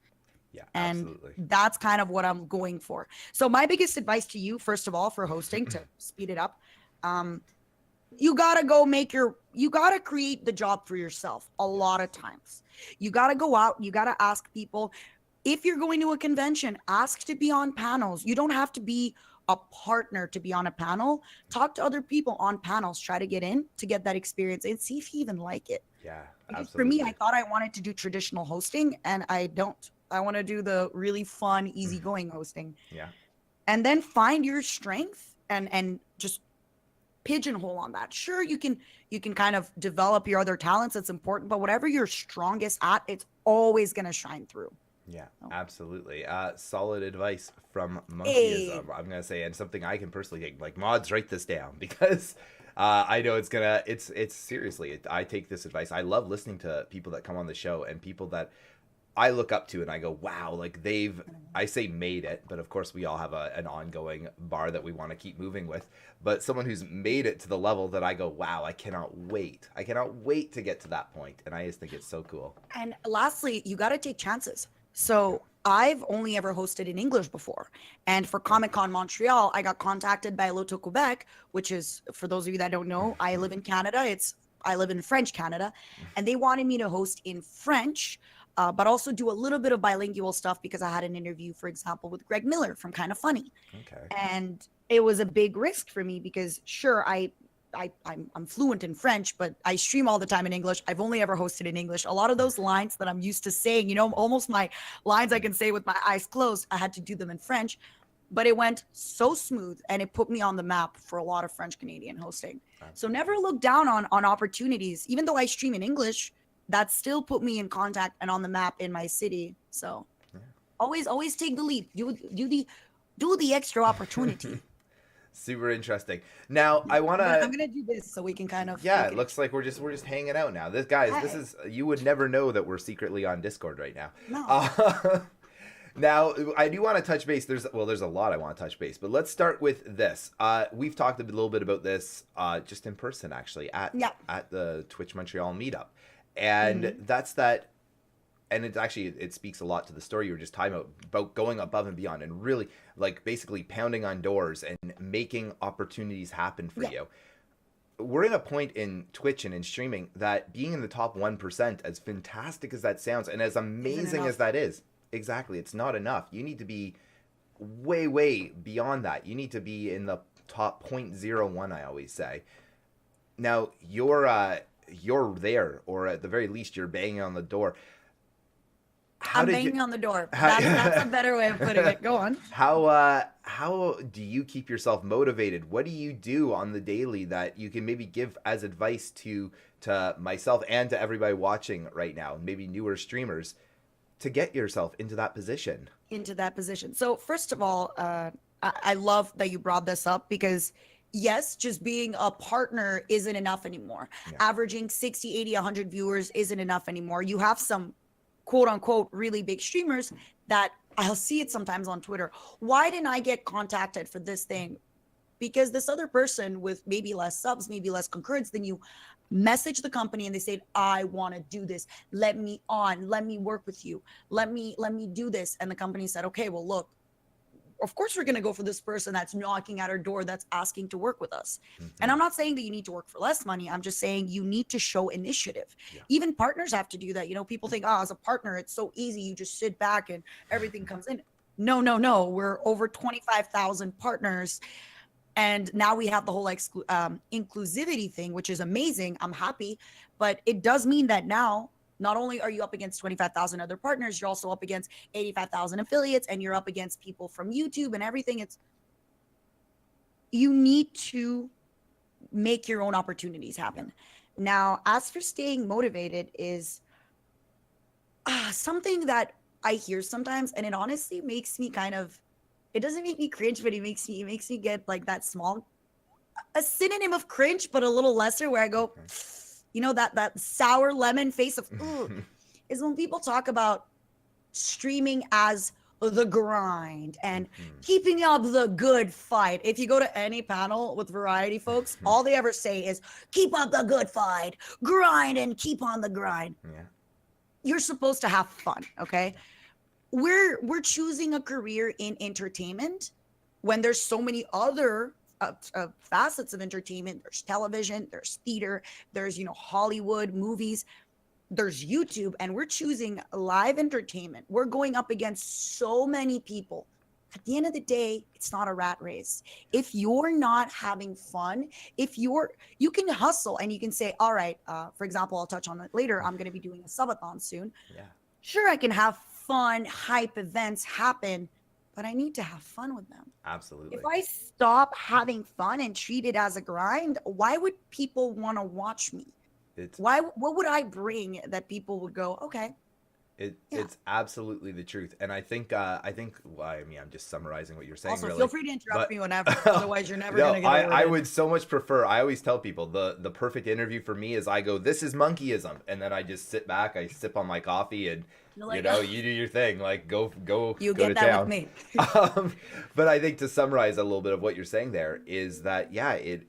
Yeah, And absolutely. that's kind of what I'm going for. So my biggest advice to you, first of all, for hosting, to speed it up, you gotta you gotta create the job for yourself a lot of times. You gotta go out, you gotta ask people. If you're going to a convention, ask to be on panels. You don't have to be a partner to be on a panel. Talk to other people on panels, try to get in to get that experience and see if you even like it. Yeah, Because absolutely. for me, I thought I wanted to do traditional hosting and I don't. I want to do the really fun, easygoing hosting. Yeah. And then find your strength and just pigeonhole on that. Sure, you can kind of develop your other talents. That's important, but whatever you're strongest at, it's always going to shine through. Yeah, absolutely. Solid advice from Monkeyism, Hey. I'm gonna say, and something I can personally take. Like, mods, write this down because I know it's seriously. I take this advice. I love listening to people that come on the show and people that I look up to, and I go, wow, like I say made it, but of course we all have an ongoing bar that we want to keep moving with. But someone who's made it to the level that I go, wow, I cannot wait to get to that point, and I just think it's so cool. And lastly, you got to take chances. So I've only ever hosted in English before. And for Comic-Con Montreal, I got contacted by Loto Quebec, which is, for those of you that don't know, I live in Canada. I live in French Canada. And they wanted me to host in French, but also do a little bit of bilingual stuff because I had an interview, for example, with Greg Miller from Kind of Funny. Okay. And it was a big risk for me because sure, I'm fluent in French, but I stream all the time in English. I've only ever hosted in English. A lot of those lines that I'm used to saying, almost my lines I can say with my eyes closed, I had to do them in French. But it went so smooth and it put me on the map for a lot of French Canadian hosting. So never look down on opportunities. Even though I stream in English, that still put me in contact and on the map in my city. So always take the leap. Do the extra opportunity. Super interesting. Now I want to. I'm gonna do this so we can kind of. Yeah, it looks like we're just hanging out now. This is you would never know that we're secretly on Discord right now. No. Now I do want to touch base. There's a lot I want to touch base, but let's start with this. We've talked a little bit about this just in person actually at the Twitch Montreal meetup, and that's that. And it speaks a lot to the story you were just talking about going above and beyond and really like basically pounding on doors and making opportunities happen for you. We're in a point in Twitch and in streaming that being in the top 1%, as fantastic as that sounds and as amazing as that is, exactly, it's not enough. You need to be way, way beyond that. You need to be in the top 0.01, I always say. Now, you're there, or at the very least, you're banging on the door. I'm banging on the door. That's a better way of putting it. Go on. How do you keep yourself motivated? What do you do on the daily that you can maybe give as advice to myself and to everybody watching right now, maybe newer streamers, to get yourself into that position? So first of all, I love that you brought this up because yes, just being a partner isn't enough anymore. Yeah. Averaging 60, 80, 100 viewers isn't enough anymore. You have some quote unquote really big streamers that I'll see it sometimes on Twitter. Why didn't I get contacted for this thing? Because this other person with maybe less subs, maybe less concurrence than you, messaged the company and they said, I want to do this. Let me work with you. Let me do this. And the company said, okay, well, look, of course we're going to go for this person that's knocking at our door, that's asking to work with us. And I'm not saying that you need to work for less money. I'm just saying you need to show initiative. Even partners have to do that. People think, as a partner, it's so easy. You just sit back and everything comes in. No. We're over 25,000 partners. And now we have the whole inclusivity thing, which is amazing. I'm happy. But it does mean that now, not only are you up against 25,000 other partners, you're also up against 85,000 affiliates, and you're up against people from YouTube and everything. You need to make your own opportunities happen. Now, as for staying motivated is something that I hear sometimes, and it honestly makes me it doesn't make me cringe, but it makes me get like that a synonym of cringe, but a little lesser, where I go, that sour lemon face of is when people talk about streaming as the grind and keeping up the good fight. If you go to any panel with variety folks, all they ever say is keep up the good fight, grind and keep on the grind. Yeah. You're supposed to have fun, okay? We're choosing a career in entertainment when there's so many other facets of entertainment. There's television, there's theater, there's, you know, Hollywood movies, there's YouTube, and we're choosing live entertainment. We're going up against so many people. At the end of the day, it's not a rat race. If you're not having fun, you can hustle and you can say, all right, for example, I'll touch on it later. I'm going to be doing a subathon soon. Yeah. Sure, I can have fun, hype events happen, but I need to have fun with them. Absolutely. If I stop having fun and treat it as a grind, why would people want to watch me? What would I bring that people would go, okay? It's absolutely the truth. And I think, well, I mean, I'm just summarizing what you're saying. Also, really. feel free to interrupt me whenever. Otherwise, you're never going to get over I it. would so much prefer, I always tell people the perfect interview for me is I go, this is Monkeyism. And then I just sit back, I sip on my coffee and, Like, you know, you do your thing. Like, go you go get to that town. with me. But I think to summarize a little bit of what you're saying there is that, yeah, it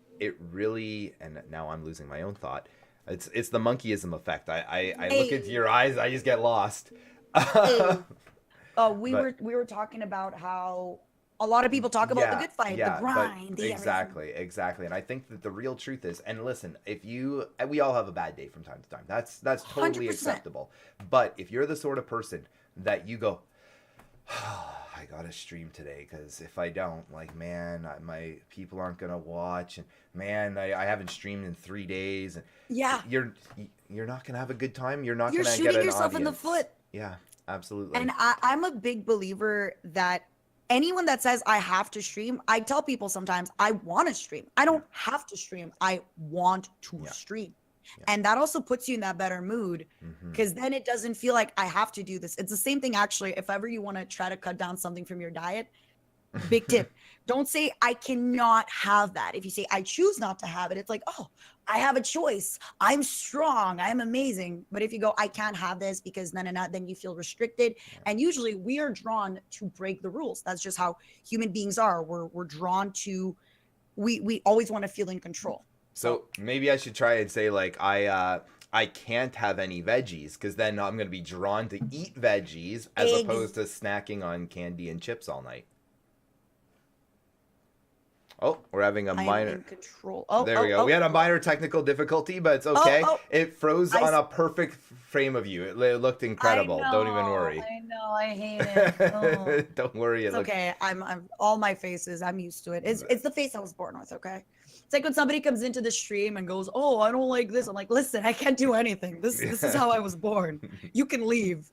really, and now I'm losing my own thought. It's the Monkeyism effect. I look into your eyes, I just get lost. We were talking about how a lot of people talk about the good fight, the grind, exactly. And I think that the real truth is, and listen, we all have a bad day from time to time. That's totally 100%. acceptable. But if you're the sort of person that you go, I gotta stream today because if I don't, like, man, my people aren't gonna watch, and man, I haven't streamed in 3 days, and you're not gonna have a good time. You're not gonna get an audience. You're shooting yourself in the foot. Yeah, absolutely. And I'm a big believer that anyone that says I have to stream, I tell people sometimes I want to stream. I don't have to stream. I want to stream. Yeah. And that also puts you in that better mood because then it doesn't feel like I have to do this. It's the same thing, actually. If ever you want to try to cut down something from your diet, big tip. Don't say I cannot have that. If you say I choose not to have it, it's like, oh, I have a choice. I'm strong. I'm amazing. But if you go, I can't have this because then you feel restricted. Yeah. And usually we are drawn to break the rules. That's just how human beings are. We're drawn to, we always want to feel in control. So maybe I should try and say, like, I can't have any veggies because then I'm going to be drawn to eat veggies as opposed to snacking on candy and chips all night. Oh, we're having a minor. In control. There we go. We had a minor technical difficulty, but it's okay. It froze on a perfect frame of you. It looked incredible. Don't even worry. I know. I hate it. Don't worry. It's okay. I'm all my faces. I'm used to it. It's the face I was born with. Okay. It's like when somebody comes into the stream and goes, "Oh, I don't like this." I'm like, "Listen, I can't do anything. This is how I was born. You can leave."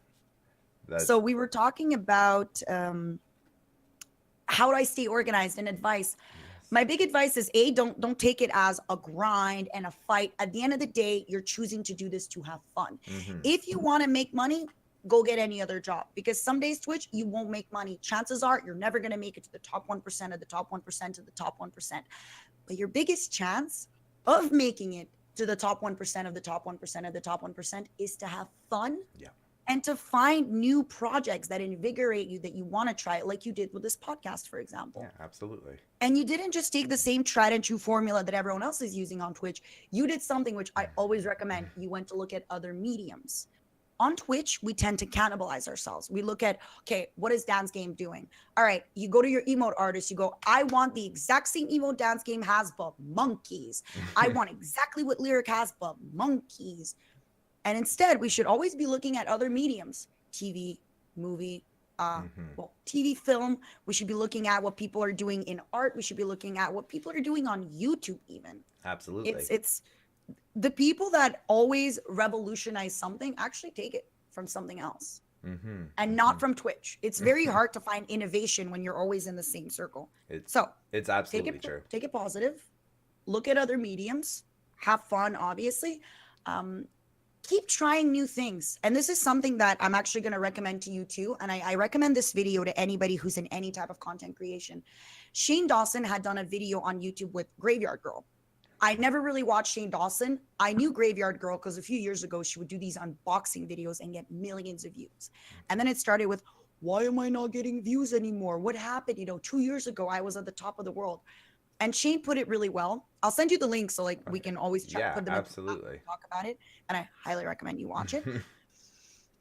So we were talking about how do I stay organized and advice. My big advice is don't take it as a grind and a fight. At the end of the day, you're choosing to do this to have fun. If you want to make money, go get any other job because some days Twitch, you won't make money. Chances are you're never going to make it to the top 1% of the top 1% of the top 1%. But your biggest chance of making it to the top 1% of the top 1% of the top 1% is to have fun. Yeah. And to find new projects that invigorate you, that you want to try, like you did with this podcast, for example. Yeah, absolutely. And you didn't just take the same tried and true formula that everyone else is using on Twitch. You did something which I always recommend. You went to look at other mediums. On Twitch, we tend to cannibalize ourselves. We look at, okay, what is Dance Game doing? All right, you go to your emote artist, you go, I want the exact same emote Dance Game has, but monkeys. I want exactly what Lyric has, but monkeys. And instead, we should always be looking at other mediums, TV, movie, TV, film. We should be looking at what people are doing in art. We should be looking at what people are doing on YouTube even. Absolutely. It's the people that always revolutionize something actually take it from something else and not from Twitch. It's very hard to find innovation when you're always in the same circle. It's take absolutely it, true. Take it positive. Look at other mediums. Have fun, obviously. Keep trying new things. And this is something that I'm actually going to recommend to you too. And I recommend this video to anybody who's in any type of content creation. Shane Dawson had done a video on YouTube with Graveyard Girl. I never really watched Shane Dawson. I knew Graveyard Girl because a few years ago, she would do these unboxing videos and get millions of views. And then it started with, why am I not getting views anymore? What happened? 2 years ago, I was at the top of the world. And Shane put it really well. I'll send you the link so like we can always put them absolutely. in talk about it. And I highly recommend you watch it.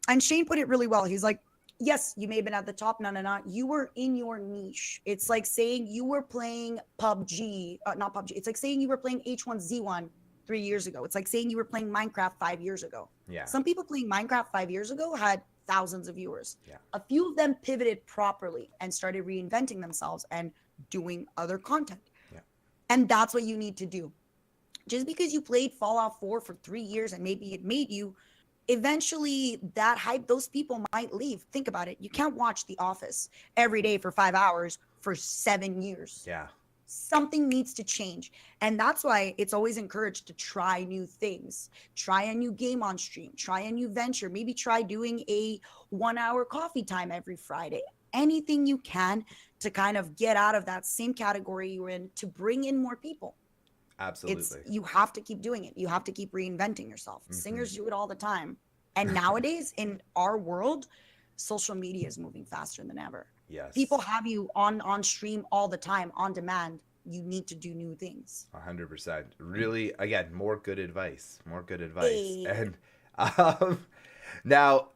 And Shane put it really well. He's like, yes, you may have been at the top. No. You were in your niche. It's like saying you were playing PUBG, not PUBG. It's like saying you were playing H1Z1 3 years ago. It's like saying you were playing Minecraft 5 years ago. Yeah. Some people playing Minecraft 5 years ago had thousands of viewers. Yeah. A few of them pivoted properly and started reinventing themselves and doing other content. And that's what you need to do. Just because you played Fallout 4 for 3 years and maybe it made you, eventually that hype, those people might leave. Think about it. You can't watch The Office every day for 5 hours for 7 years. Yeah. Something needs to change. And that's why it's always encouraged to try new things. Try a new game on stream. Try a new venture. Maybe try doing a 1-hour coffee time every Friday. Anything you can to kind of get out of that same category you're in to bring in more people. Absolutely. You have to keep doing it. You have to keep reinventing yourself. Singers do it all the time. And nowadays in our world, social media is moving faster than ever. Yes. People have you on stream all the time, on demand. You need to do new things. 100%. Really, again, more good advice. Hey. And now,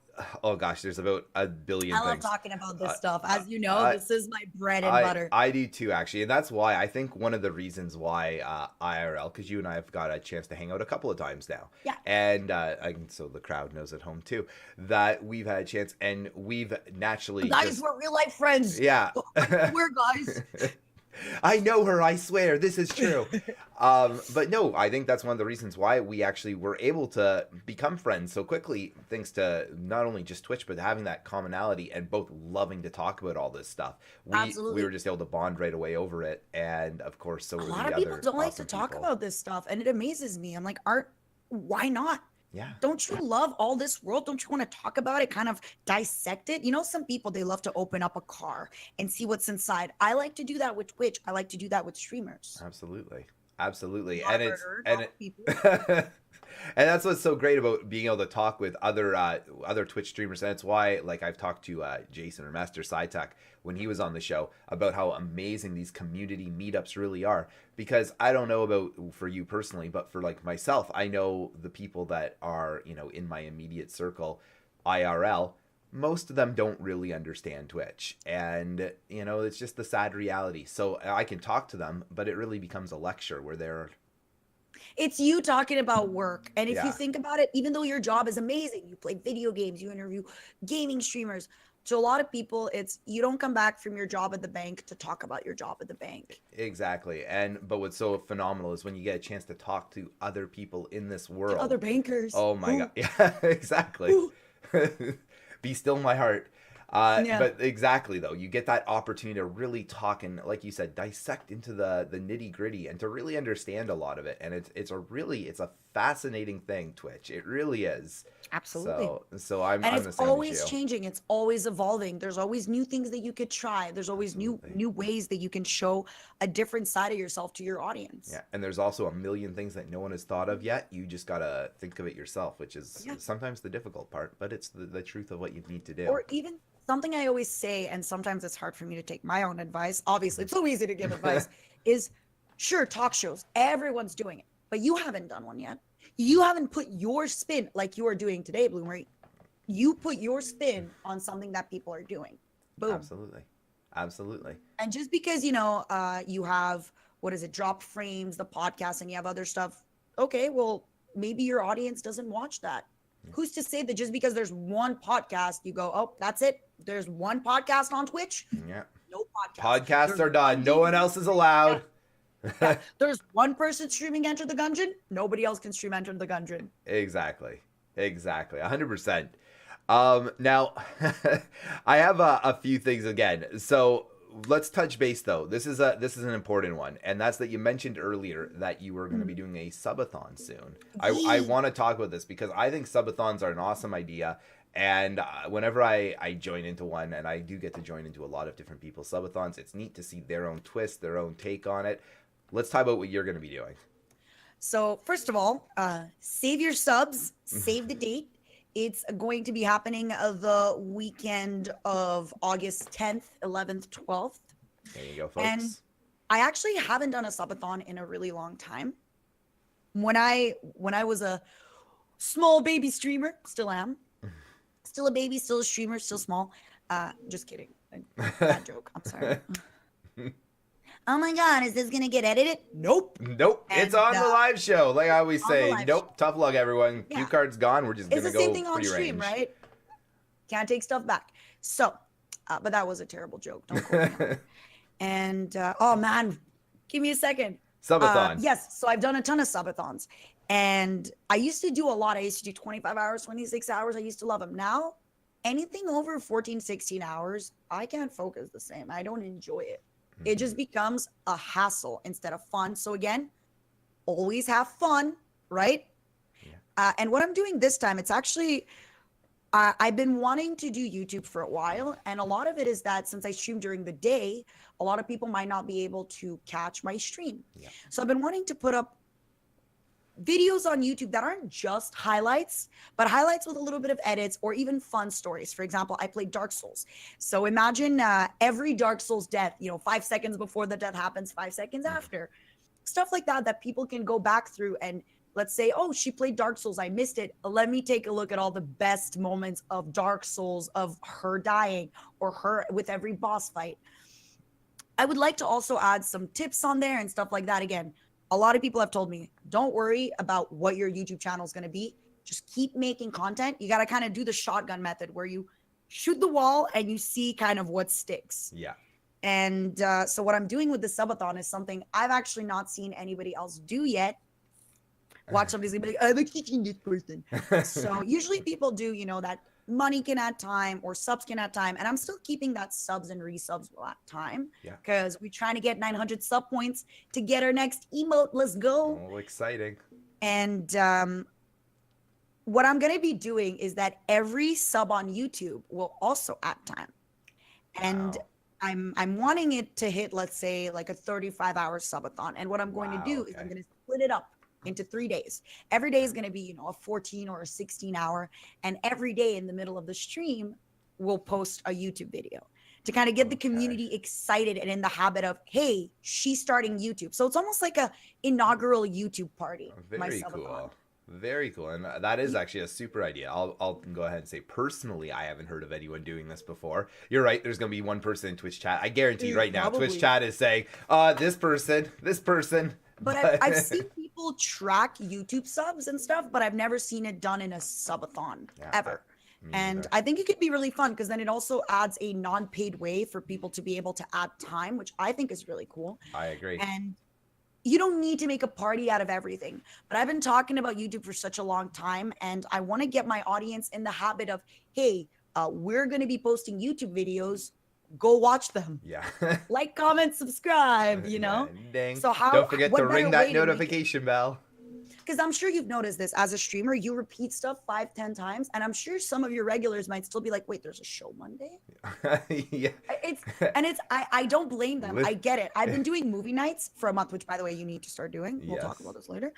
oh gosh, there's about a billion I love things. talking about this stuff. As you know, this is my bread and butter. I do too, actually. And that's why I think one of the reasons why IRL, because you and I have got a chance to hang out a couple of times now. Yeah. And so the crowd knows at home too, that we've had a chance and we've naturally. Guys, we're real life friends. Yeah. We're guys. I know her, I swear, this is true. But no, I think that's one of the reasons why we actually were able to become friends so quickly, thanks to not only just Twitch, but having that commonality and both loving to talk about all this stuff. Absolutely. We were just able to bond right away over it. And of course, so were the other A lot of people don't like to awesome talk people. about this stuff. And it amazes me. I'm like, why not? Yeah. Don't you love all this world? Don't you want to talk about it, kind of dissect it? Some people, they love to open up a car and see what's inside. I like to do that with Twitch. I like to do that with streamers. Absolutely. Not And people. and that's what's so great about being able to talk with other Twitch streamers. And that's why, like, I've talked to Jason or Master SciTech when he was on the show about how amazing these community meetups really are. Because I don't know about for you personally, but for like myself, I know the people that are, in my immediate circle, IRL, most of them don't really understand Twitch. And, it's just the sad reality. So I can talk to them, but it really becomes a lecture where they're... It's you talking about work. And if Yeah. you think about it, even though your job is amazing, you play video games, you interview gaming streamers. To a lot of people, it's you don't come back from your job at the bank to talk about your job at the bank. Exactly. But what's so phenomenal is when you get a chance to talk to other people in this world. Other bankers. Oh my Ooh. God. Yeah, exactly. Be still my heart. Yeah. But exactly, though, you get that opportunity to really talk and, like you said, dissect into the nitty gritty and to really understand a lot of it. And it's a fascinating thing, Twitch. It really is. Absolutely. So I'm And the it's same always as you. changing. It's always evolving. There's always new things that you could try. There's always Absolutely. new ways that you can show a different side of yourself to your audience. Yeah, and there's also a million things that no one has thought of yet. You just gotta think of it yourself, which is sometimes the difficult part, but it's the truth of what you need to do. Or even something I always say, and sometimes it's hard for me to take my own advice. Obviously, it's so easy to give advice. Is sure, talk shows. Everyone's doing it, but you haven't done one yet. You haven't put your spin like you are doing today, Bloomer. You put your spin on something that people are doing. Boom. Absolutely. And just because, you have, drop frames, the podcast, and you have other stuff. Okay, well, maybe your audience doesn't watch that. Yeah. Who's to say that just because there's one podcast, you go, oh, that's it. There's one podcast on Twitch. Yeah. No podcast. Podcasts are done. No one else is allowed. Yeah. There's one person streaming Enter the Gungeon. Nobody else can stream Enter the Gungeon. Exactly. 100%. Now, I have a few things again. So let's touch base though. This is an important one, and that's that you mentioned earlier that you were going to be doing a subathon soon. I want to talk about this because I think subathons are an awesome idea. And whenever I join into one, and I do get to join into a lot of different people's subathons, it's neat to see their own twist, their own take on it. Let's talk about what you're going to be doing. So first of all, save your subs, save the date. It's going to be happening the weekend of August 10th, 11th, 12th. There you go, folks. And I actually haven't done a subathon in a really long time. When I was a small baby streamer, still am. Still a baby, still a streamer, still small. Just kidding. Bad joke. I'm sorry. Oh my God, is this going to get edited? Nope. Nope. And, it's on the live show. Like I always say, nope. show. Tough luck, everyone. Yeah. Cue card's gone. We're just going to go It's the same thing on free stream, range. right? Can't take stuff back. So, but that was a terrible joke. Don't quote me on it. And, oh man, give me a second. Subathon. Yes. So I've done a ton of subathons. And I used to do a lot. I used to do 25 hours, 26 hours. I used to love them. Now, anything over 14, 16 hours, I can't focus the same. I don't enjoy it. It just becomes a hassle instead of fun. So again, always have fun, right? Yeah. And what I'm doing this time, it's actually, I've been wanting to do YouTube for a while. And a lot of it is that since I stream during the day, a lot of people might not be able to catch my stream. Yeah. So I've been wanting to put up videos on YouTube that aren't just highlights, but highlights with a little bit of edits or even fun stories. For example, I played Dark Souls. So imagine every Dark Souls death, 5 seconds before the death happens, 5 seconds after. Stuff like that people can go back through and let's say, oh, she played Dark Souls, I missed it. Let me take a look at all the best moments of Dark Souls, of her dying or her with every boss fight. I would like to also add some tips on there and stuff like that. Again, a lot of people have told me, don't worry about what your YouTube channel is going to be. Just keep making content. You got to kind of do the shotgun method where you shoot the wall and you see kind of what sticks. Yeah. And so what I'm doing with the subathon is something I've actually not seen anybody else do yet. Watch somebody's gonna be like, I'm teaching this person. So usually people do, that money can add time or subs can add time. And I'm still keeping that subs and resubs will add time. Yeah. Because we're trying to get 900 sub points to get our next emote. Let's go. Oh, exciting. And what I'm going to be doing is that every sub on YouTube will also add time. And I'm wanting it to hit, let's say, like a 35-hour subathon. And what I'm going to do is I'm going to split it up into 3 days. Every day is going to be, a 14 or a 16 hour. And every day in the middle of the stream, we'll post a YouTube video to kind of get the community excited and in the habit of, hey, she's starting YouTube. So it's almost like a inaugural YouTube party. Very cool. Very cool. And that is actually a super idea. I'll go ahead and say personally, I haven't heard of anyone doing this before. You're right. There's going to be one person in Twitch chat. I guarantee you right now, Twitch chat is saying, this person. But I've seen people track YouTube subs and stuff, but I've never seen it done in a subathon ever. And I think it could be really fun because then it also adds a non-paid way for people to be able to add time, which I think is really cool. I agree. And you don't need to make a party out of everything. But I've been talking about YouTube for such a long time, and I want to get my audience in the habit of, hey, we're going to be posting YouTube videos. Go watch them. Yeah. Like, comment, subscribe, Dang. So don't forget to ring that notification bell. Because I'm sure you've noticed this as a streamer, you repeat stuff 5-10 times, and I'm sure some of your regulars might still be like, wait, there's a show Monday? Yeah. I don't blame them. I get it. I've been doing movie nights for a month, which by the way, you need to start doing. We'll talk about this later.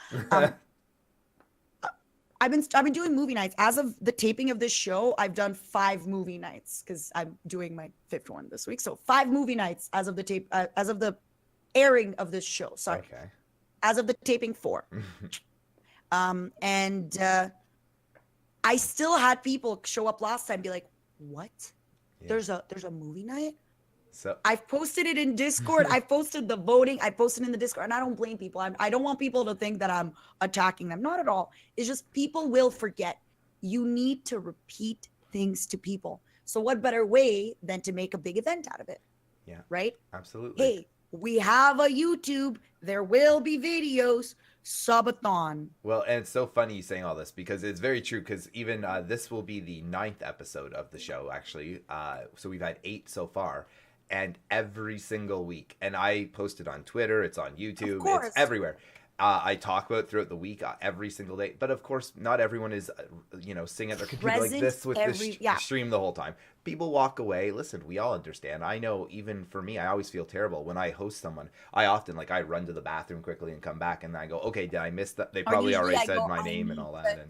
I've been doing movie nights. As of the taping of this show, I've done 5 movie nights because I'm doing my 5th one this week. So 5 movie nights as of the airing of this show. Sorry. Okay. As of the taping 4. And I still had people show up last time and be like, what? Yeah. There's a movie night? So I've posted it in Discord. I posted the voting. I posted in the Discord, and I don't blame people. I don't want people to think that I'm attacking them. Not at all. It's just people will forget. You need to repeat things to people. So what better way than to make a big event out of it? Yeah. Right? Absolutely. Hey, we have a YouTube. There will be videos. Subathon. Well, and it's so funny you saying all this because it's very true because even this will be the 9th episode of the show, actually. So we've had 8 so far. And every single week, and I post it on Twitter, it's on YouTube, it's everywhere. I talk about throughout the week, every single day. But of course, not everyone is, sitting at their computer like this with the stream the whole time. People walk away. Listen, we all understand. I know, even for me, I always feel terrible when I host someone. I often I run to the bathroom quickly and come back, and I go, okay, did I miss that? They probably already said my name and all that.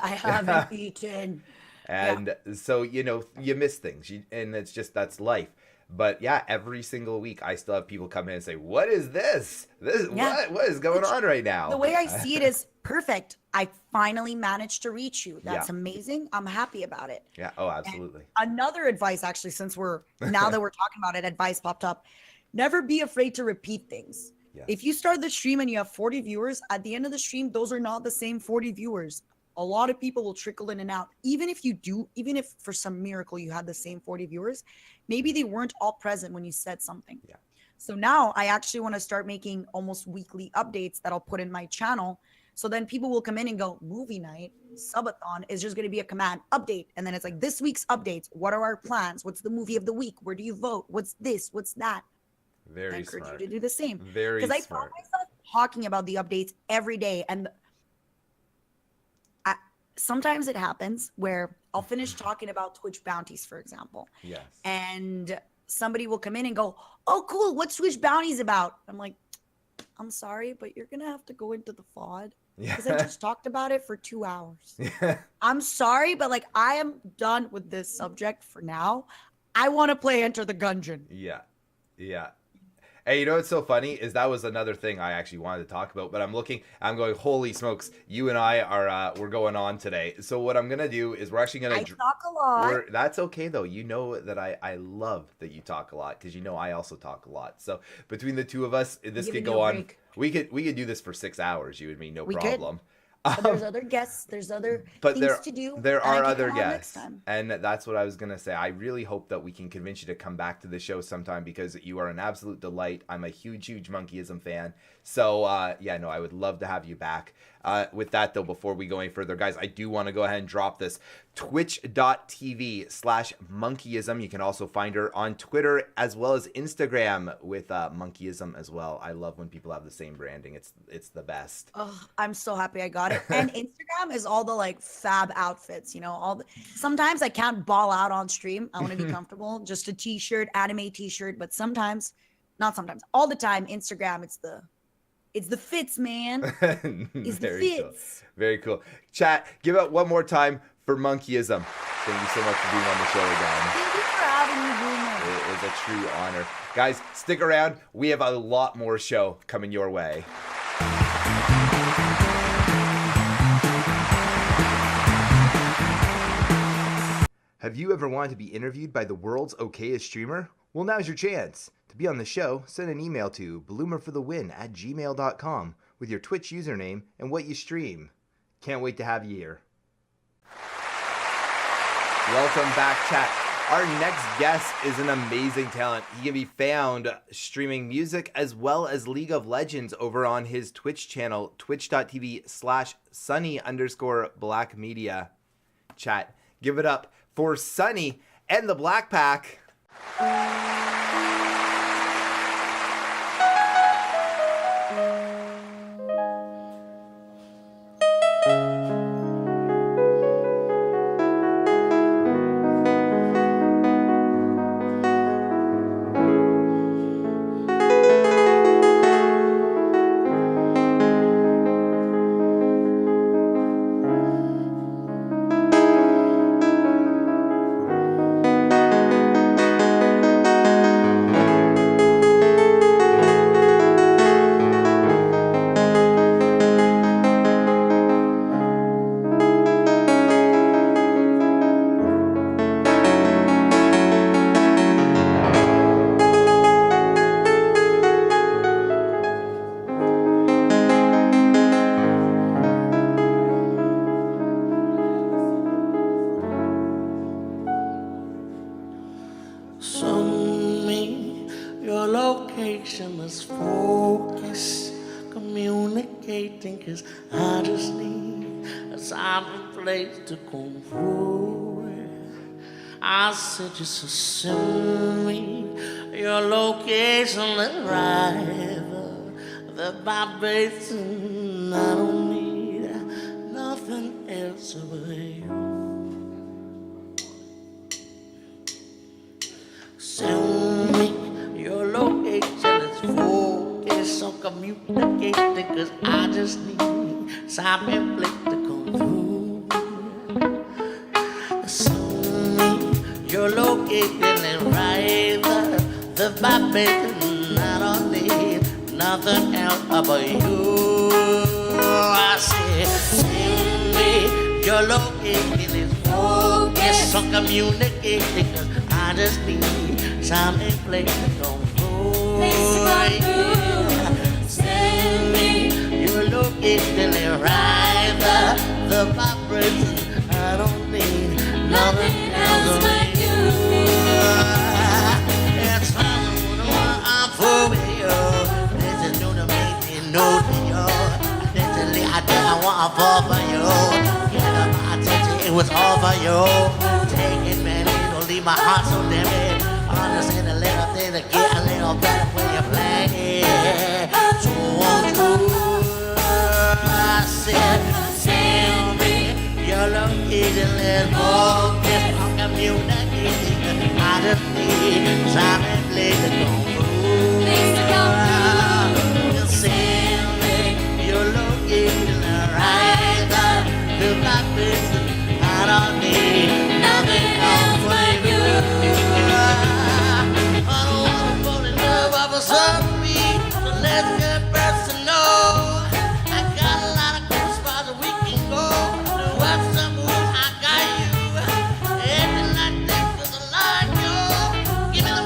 I haven't eaten. And so, you miss things, and that's life. But yeah, every single week I still have people come in and say, what is this? What is going on right now? The way I see it is perfect. I finally managed to reach you. That's amazing. I'm happy about it. Yeah. Oh, absolutely. And another advice, actually, since now that we're talking about it, advice popped up. Never be afraid to repeat things. Yes. If you start the stream and you have 40 viewers, at the end of the stream, those are not the same 40 viewers. A lot of people will trickle in and out. Even if for some miracle you had the same 40 viewers, maybe they weren't all present when you said something. Yeah. So now I actually want to start making almost weekly updates that I'll put in my channel. So then people will come in and go, movie night, subathon is just going to be a command update. And then it's like, this week's updates. What are our plans? What's the movie of the week? Where do you vote? What's this? What's that? Very I encourage smart. you to do the same. Very smart. Because I found myself talking about the updates every day. And sometimes it happens where I'll finish talking about Twitch bounties, for example. Yes. And somebody will come in and go, oh, cool. What's Twitch bounties about? I'm like, I'm sorry, but you're going to have to go into the FOD. Because I just talked about it for 2 hours. I'm sorry, but I am done with this subject for now. I want to play Enter the Gungeon. Yeah. Yeah. Hey, you know what's so funny is that was another thing I actually wanted to talk about, but I'm going, holy smokes, you and I are, we're going on today. So what I'm going to do is we're actually going to... I talk a lot. That's okay, though. You know that I love that you talk a lot, because I also talk a lot. So between the two of us, this could go on. We could do this for 6 hours, you and me, no problem. But there's other guests. There's other things to do. There are other guests. And that's what I was going to say. I really hope that we can convince you to come back to the show sometime, because you are an absolute delight. I'm a huge, huge Monkeyism fan. So, I would love to have you back. With that, though, before we go any further, guys, I do want to go ahead and drop this. Twitch.tv/Monkeyism. You can also find her on Twitter as well as Instagram with Monkeyism as well. I love when people have the same branding. It's the best. Oh, I'm so happy I got it. And Instagram is all the fab outfits, sometimes I can't ball out on stream. I want to be comfortable. Just a t-shirt, anime t-shirt, but all the time, Instagram, it's the fits, man. It's the fits. Cool. Very cool. Chat, give it one more time for Monkeyism. Thank you so much for being on the show again. Thank you for having me, Boomer. It is a true honor. Guys, stick around. We have a lot more show coming your way. Have you ever wanted to be interviewed by the world's okayest streamer? Well, now's your chance. To be on the show, send an email to bloomerforthewin@gmail.com with your Twitch username and what you stream. Can't wait to have you here. Welcome back, chat. Our next guest is an amazing talent. He can be found streaming music as well as League of Legends over on his Twitch channel, twitch.tv/Sunny_Black Media. Chat, give it up for Sunny and the Black Pack. Just send me your location and drive the vibration. I don't need nothing else but you. Send me your location. Let's focus on communicating, cause I just need some place to come through. Send me your location and write the vibration. I don't need nothing else but you. I said, send me your location. Let's focus on communicating, cause I just need some place to come through. Send me your location and write the vibration. I don't need nothing else but you. It's fine, I'm for you. This is new to make me know to you. Literally, I didn't want to fall for you. Get up my attention, it was all for you. Take it, man, don't leave my heart so damaged. Understand a little thing to get a little better when you're playing. So won't you? I said, tell me your location, let's focus on communicating. I just need time and place to go through. Just tell me your location, right there, the vibration. I don't need nothing else but you. Sorry, so let's get personal. I got a lot of cool spots that we can go. The Western moon, I got you. Acting like this 'cause I like you. Give me the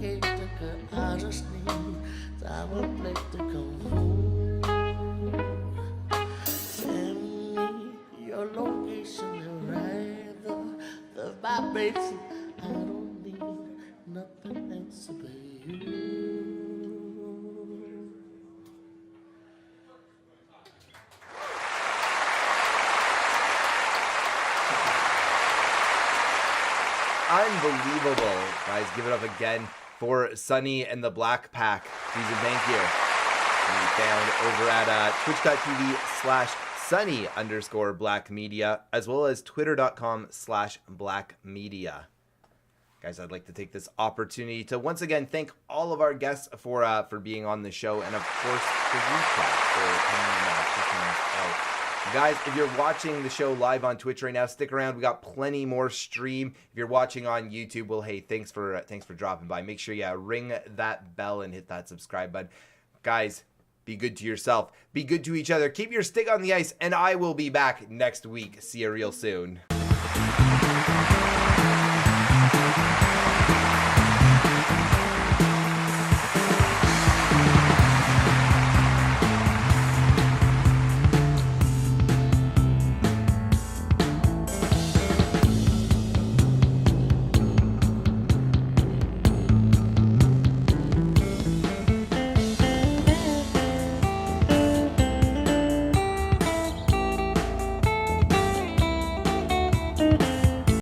cake to cut. I just need time and place to come home. Send me your location and ride the vibration. I don't need nothing else but you. Unbelievable. Guys, give it up again for Sunny and the Black Pack. Please and thank you. Can be found over at twitch.tv/Sunny_Black Media, as well as twitter.com/Black Media. Guys, I'd like to take this opportunity to once again thank all of our guests for being on the show, and of course the recap for coming and checking us out. Guys, if you're watching the show live on Twitch right now, stick around. We got plenty more stream. If you're watching on YouTube, well, hey, thanks for dropping by. Make sure you ring that bell and hit that subscribe button. Guys, be good to yourself. Be good to each other. Keep your stick on the ice, and I will be back next week. See you real soon.